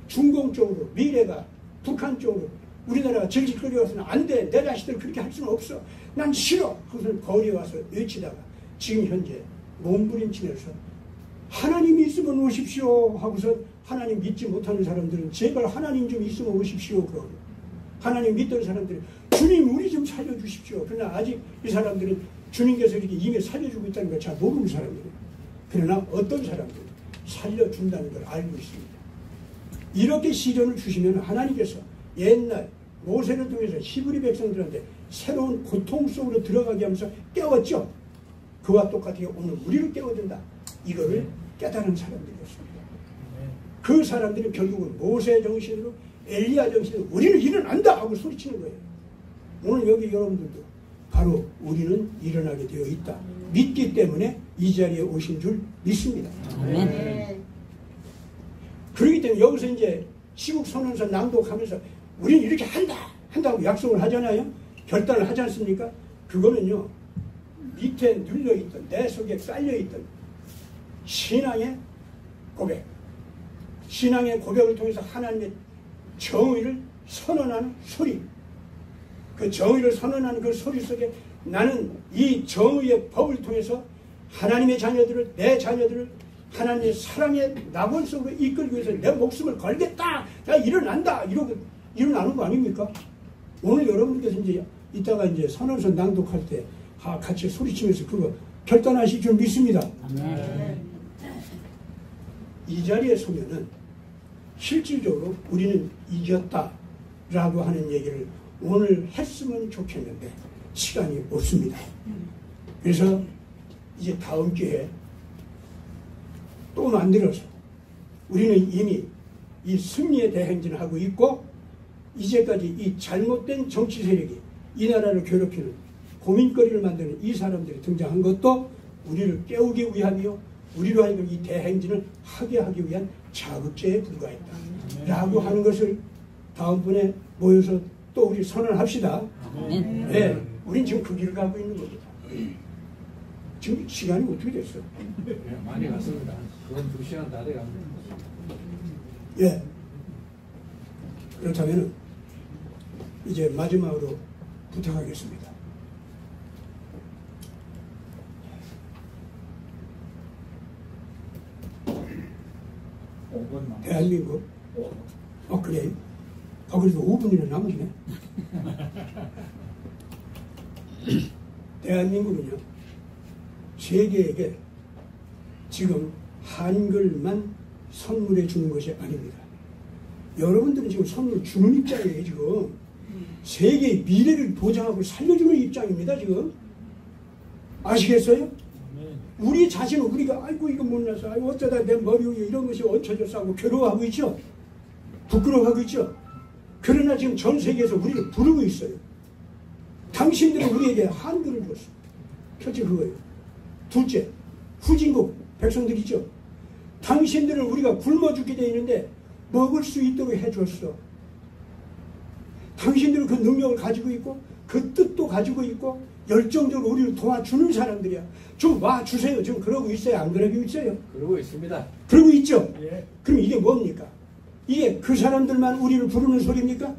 중공 쪽으로, 미래가 북한 쪽으로 우리나라가 질질 끌려와서는 안 돼. 내 자식들 그렇게 할 수는 없어. 난 싫어. 그것을 거리에 와서 외치다가 지금 현재 몸부림치면서 하나님이 있으면 오십시오 하고서 하나님 믿지 못하는 사람들은 제발 하나님 좀 있으면 오십시오 그러고, 하나님 믿던 사람들은 주님 우리 좀 살려주십시오. 그러나 아직 이 사람들은 주님께서 이렇게 이미 살려주고 있다는 걸 잘 모르는 사람들이에요. 그러나 어떤 사람들은 살려준다는 걸 알고 있습니다. 이렇게 시련을 주시면 하나님께서 옛날 모세를 통해서 히브리 백성들한테 새로운 고통 속으로 들어가게 하면서 깨웠죠. 그와 똑같이 오늘 우리를 깨워준다. 이거를 깨달은 사람들이었습니다. 그 사람들이 결국은 모세 정신으로, 엘리야 정신으로 우리는 일어난다 하고 소리치는 거예요. 오늘 여기 여러분들도 바로 우리는 일어나게 되어 있다. 믿기 때문에 이 자리에 오신 줄 믿습니다. 그렇기 때문에 여기서 이제 시국선언서 낭독하면서 우리는 이렇게 한다고 약속을 하잖아요. 결단을 하지 않습니까? 그거는요, 밑에 눌려있던 내 속에 깔려있던 신앙의 고백, 신앙의 고백을 통해서 하나님의 정의를 선언하는 소리, 그 정의를 선언하는 그 소리 속에 나는 이 정의의 법을 통해서 하나님의 자녀들을, 내 자녀들을 하나님의 사랑의 낙원 속으로 이끌기 위해서 내 목숨을 걸겠다, 나 일어난다, 이러고 일어나는 거 아닙니까? 오늘 여러분께서 이제 이따가 이제 선언서 낭독할 때 같이 소리치면서 그거 결단하실 줄 믿습니다. 이 자리에 서면은 실질적으로 우리는 이겼다라고 하는 얘기를 오늘 했으면 좋겠는데 시간이 없습니다. 그래서 이제 다음 기회에 또 만들어서 우리는 이미 이 승리의 대행진을 하고 있고 이제까지 이 잘못된 정치 세력이 이 나라를 괴롭히는 고민거리를 만드는 이 사람들이 등장한 것도 우리를 깨우기 위함이요 우리로 하여금 이 대행진을 하게 하기 위한 자극제에 불과했다 라고 하는 것을 다음번에 모여서 또 우리 선언합시다. 네, 우린 지금 그 길을 가고 있는 겁니다. 지금 시간이 어떻게 됐어요? 네, 많이 갔습니다. 그건 2시간 다 돼갑니다. 예. 그렇다면 이제 마지막으로 부탁하겠습니다. 대한민국 그래? 그래도 5분이나 남기네. 대한민국은요 세계에게 지금 한글만 선물해 주는 것이 아닙니다. 여러분들은 지금 선물 주는 입장이에요. 지금 세계의 미래를 보장하고 살려주는 입장입니다. 지금 아시겠어요? 우리 자신은 우리가 아이고 이거 못나서 아이고 어쩌다 내 머리 위에 이런 것이 얹혀져서 하고 괴로워하고 있죠. 부끄러워하고 있죠. 그러나 지금 전 세계에서 우리를 부르고 있어요. 당신들은 우리에게 한글을 줬어. 첫째 그거예요. 둘째 후진국 백성들이죠. 당신들은 우리가 굶어 죽게 돼 있는데 먹을 수 있도록 해줬어. 당신들은 그 능력을 가지고 있고 그 뜻도 가지고 있고 열정적으로 우리를 도와주는 사람들이야. 좀 와주세요. 지금 그러고 있어요? 안 그러고 있어요? 그러고 있습니다. 그러고 있죠? 예. 그럼 이게 뭡니까? 이게 그 사람들만 우리를 부르는 소리입니까?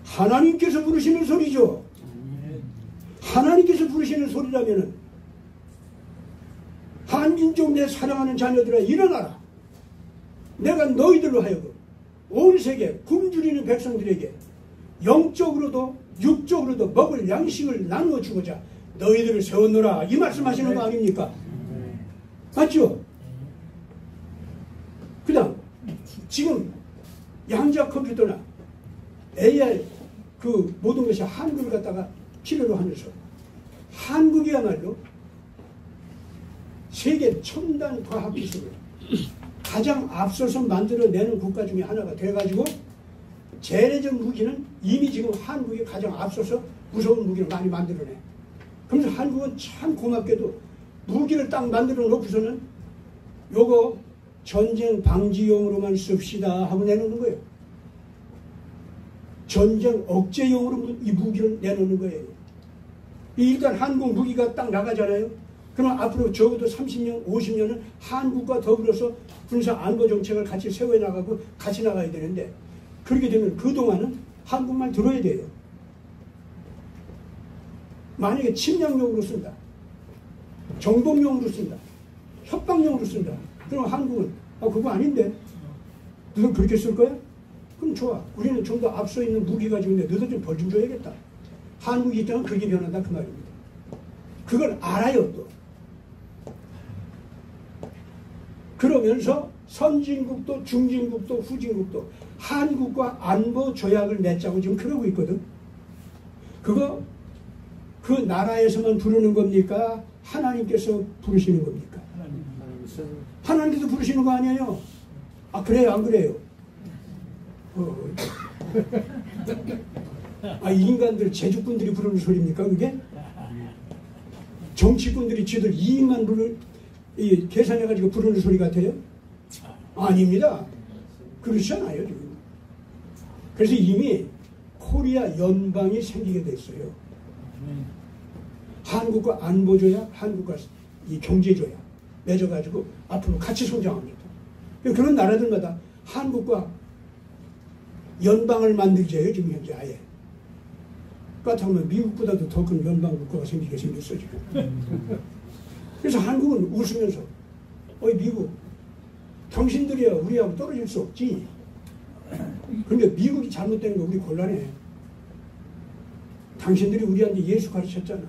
하나님께서 부르시는 소리죠. 하나님께서 부르시는 소리라면은 한민족 내 사랑하는 자녀들아 일어나라. 내가 너희들로 하여금 온 세계 굶주리는 백성들에게 영적으로도 육적으로도 먹을 양식을 나누어 주고자 너희들을 세웠노라 이 말씀하시는 거 아닙니까? 맞죠? 그 다음 지금 양자 컴퓨터나 AI 그 모든 것이 한국을 갖다가 필요로 하면서 한국이야말로 세계 첨단 과학기술을 가장 앞서서 만들어내는 국가 중에 하나가 돼가지고 재래적 무기는 이미 지금 한국이 가장 앞서서 무서운 무기를 많이 만들어내. 그래서 한국은 참 고맙게도 무기를 딱 만들어 놓고서는 요거 전쟁 방지용으로만 씁시다 하고 내놓는 거예요. 전쟁 억제용으로 이 무기를 내놓는 거예요. 일단 한국 무기가 딱 나가잖아요. 그럼 앞으로 적어도 30년, 50년은 한국과 더불어서 군사 안보 정책을 같이 세워나가고 같이 나가야 되는데 그렇게 되면 그동안은 한국말 들어야 돼요. 만약에 침략용으로 쓴다. 정복용으로 쓴다. 협박용으로 쓴다. 그럼 한국은 그거 아닌데 너는 그렇게 쓸 거야? 그럼 좋아. 우리는 좀 더 앞서 있는 무기 가지고 있는데 너도 좀 벌 좀 줘야겠다. 한국 입장은 그게 변한다 그 말입니다. 그걸 알아요 또. 그러면서 선진국도 중진국도 후진국도 한국과 안보 조약을 맺자고 지금 그러고 있거든. 그거 그 나라에서만 부르는 겁니까? 하나님께서 부르시는 겁니까? 하나님께서 부르시는 거 아니에요? 그래요 안 그래요? 인간들 제주꾼들이 부르는 소리입니까 그게? 정치꾼들이 지들 이익만 계산해가지고 부르는 소리 같아요? 아닙니다. 그렇지 않아요 지금. 그래서 이미 코리아 연방이 생기게 됐어요. 한국과 안보조약, 한국과 이 경제조약 맺어가지고 앞으로 같이 성장합니다. 그런 나라들마다 한국과 연방을 만들자요, 지금 현재 아예. 그렇다면 미국보다도 더 큰 연방 국가가 생기게 생겼어, 지금. 그래서 한국은 웃으면서, 어이, 미국, 당신들이야 우리하고 떨어질 수 없지. 그러니까 미국이 잘못된 거 우리 곤란해. 당신들이 우리한테 예수 가르쳤잖아.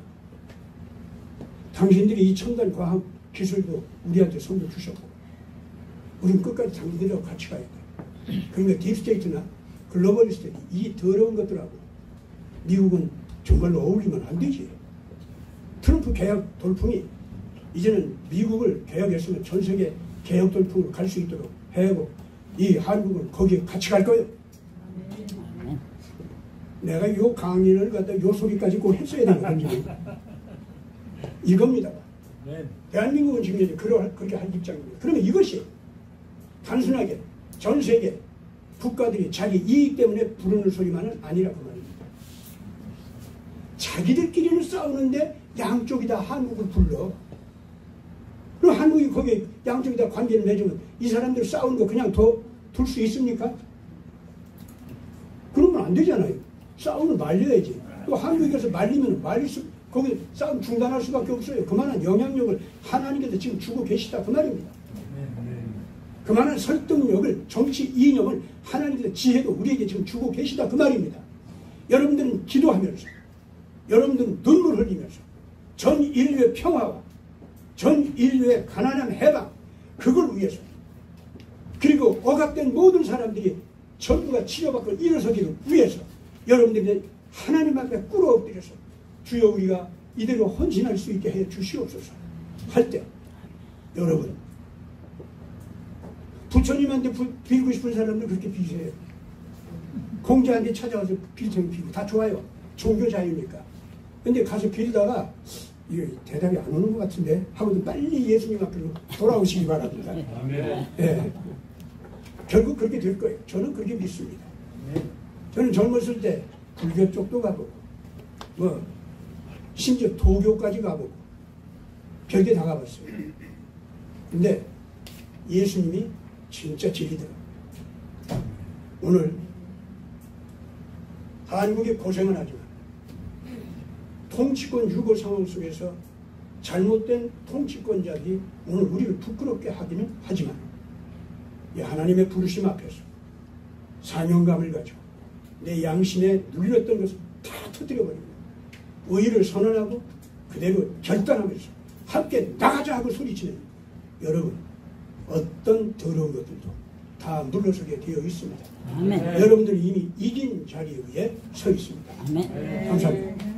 당신들이 이 첨단 과학 기술도 우리한테 선물 주셨고, 우리는 끝까지 당신들하고 같이 가야 돼. 그러니까 딥스테이트나 글로벌리스트 이 더러운 것들하고 미국은 정말로 어울리면 안 되지. 트럼프 개혁 돌풍이 이제는 미국을 개혁했으면 전 세계 개혁 돌풍으로 갈 수 있도록 해고, 이 한국은 거기에 같이 갈 거예요. 내가 요 강의를 갖다 요 소리까지 꼭 했어야 되는 건지 이겁니다. 대한민국은 지금 이제 그렇게 할 입장입니다. 그러면 이것이 단순하게 전 세계 국가들이 자기 이익 때문에 부르는 소리만은 아니라고 말입니다. 자기들끼리는 싸우는데 양쪽이 다 한국을 불러. 그럼 한국이 거기에 양쪽이 다 관계를 맺으면 이 사람들 싸우는 거 그냥 더 둘 수 있습니까? 그러면 안 되잖아요. 싸우면 말려야지. 또 한국에 가서 말리면 거기 싸움 중단할 수밖에 없어요. 그만한 영향력을 하나님께서 지금 주고 계시다 그 말입니다. 그만한 설득력을, 정치 이념을 하나님께서 지혜도 우리에게 지금 주고 계시다 그 말입니다. 여러분들은 기도하면서, 여러분들은 눈물 흘리면서 전 인류의 평화와 전 인류의 가난한 해방, 그걸 위해서, 그리고 억압된 모든 사람들이 전부가 치료받고 일어서기를 위해서 여러분들이 하나님 앞에 꿇어 엎드려서 주여 우리가 이대로 헌신할 수 있게 해 주시옵소서 할 때, 여러분 부처님한테 빌고 싶은 사람들 그렇게 비세요. 공자한테 찾아가서 빌테면 빌고 다 좋아요. 종교 자유니까. 근데 가서 빌다가 이게 대답이 안 오는 것 같은데 하고도 빨리 예수님 앞으로 돌아오시기 바랍니다. 아멘. 네. 결국 그렇게 될 거예요. 저는 그렇게 믿습니다. 저는 젊었을 때 불교 쪽도 가보고, 심지어 도교까지 가보고, 별게 다 가봤어요. 근데 예수님이 진짜 진리더라고요. 오늘 한국이 고생은 하지만 통치권 유고 상황 속에서 잘못된 통치권자들이 오늘 우리를 부끄럽게 하기는 하지만 이 하나님의 부르심 앞에서 사명감을 가지고 내 양심에 눌렸던 것을 다 터뜨려버리고 의의를 선언하고 그대로 결단하면서 함께 나가자 하고 소리치는 여러분, 어떤 더러운 것들도 다 물러서게 되어 있습니다. 아멘. 여러분들이 이미 이긴 자리 위에 서 있습니다. 아멘. 감사합니다.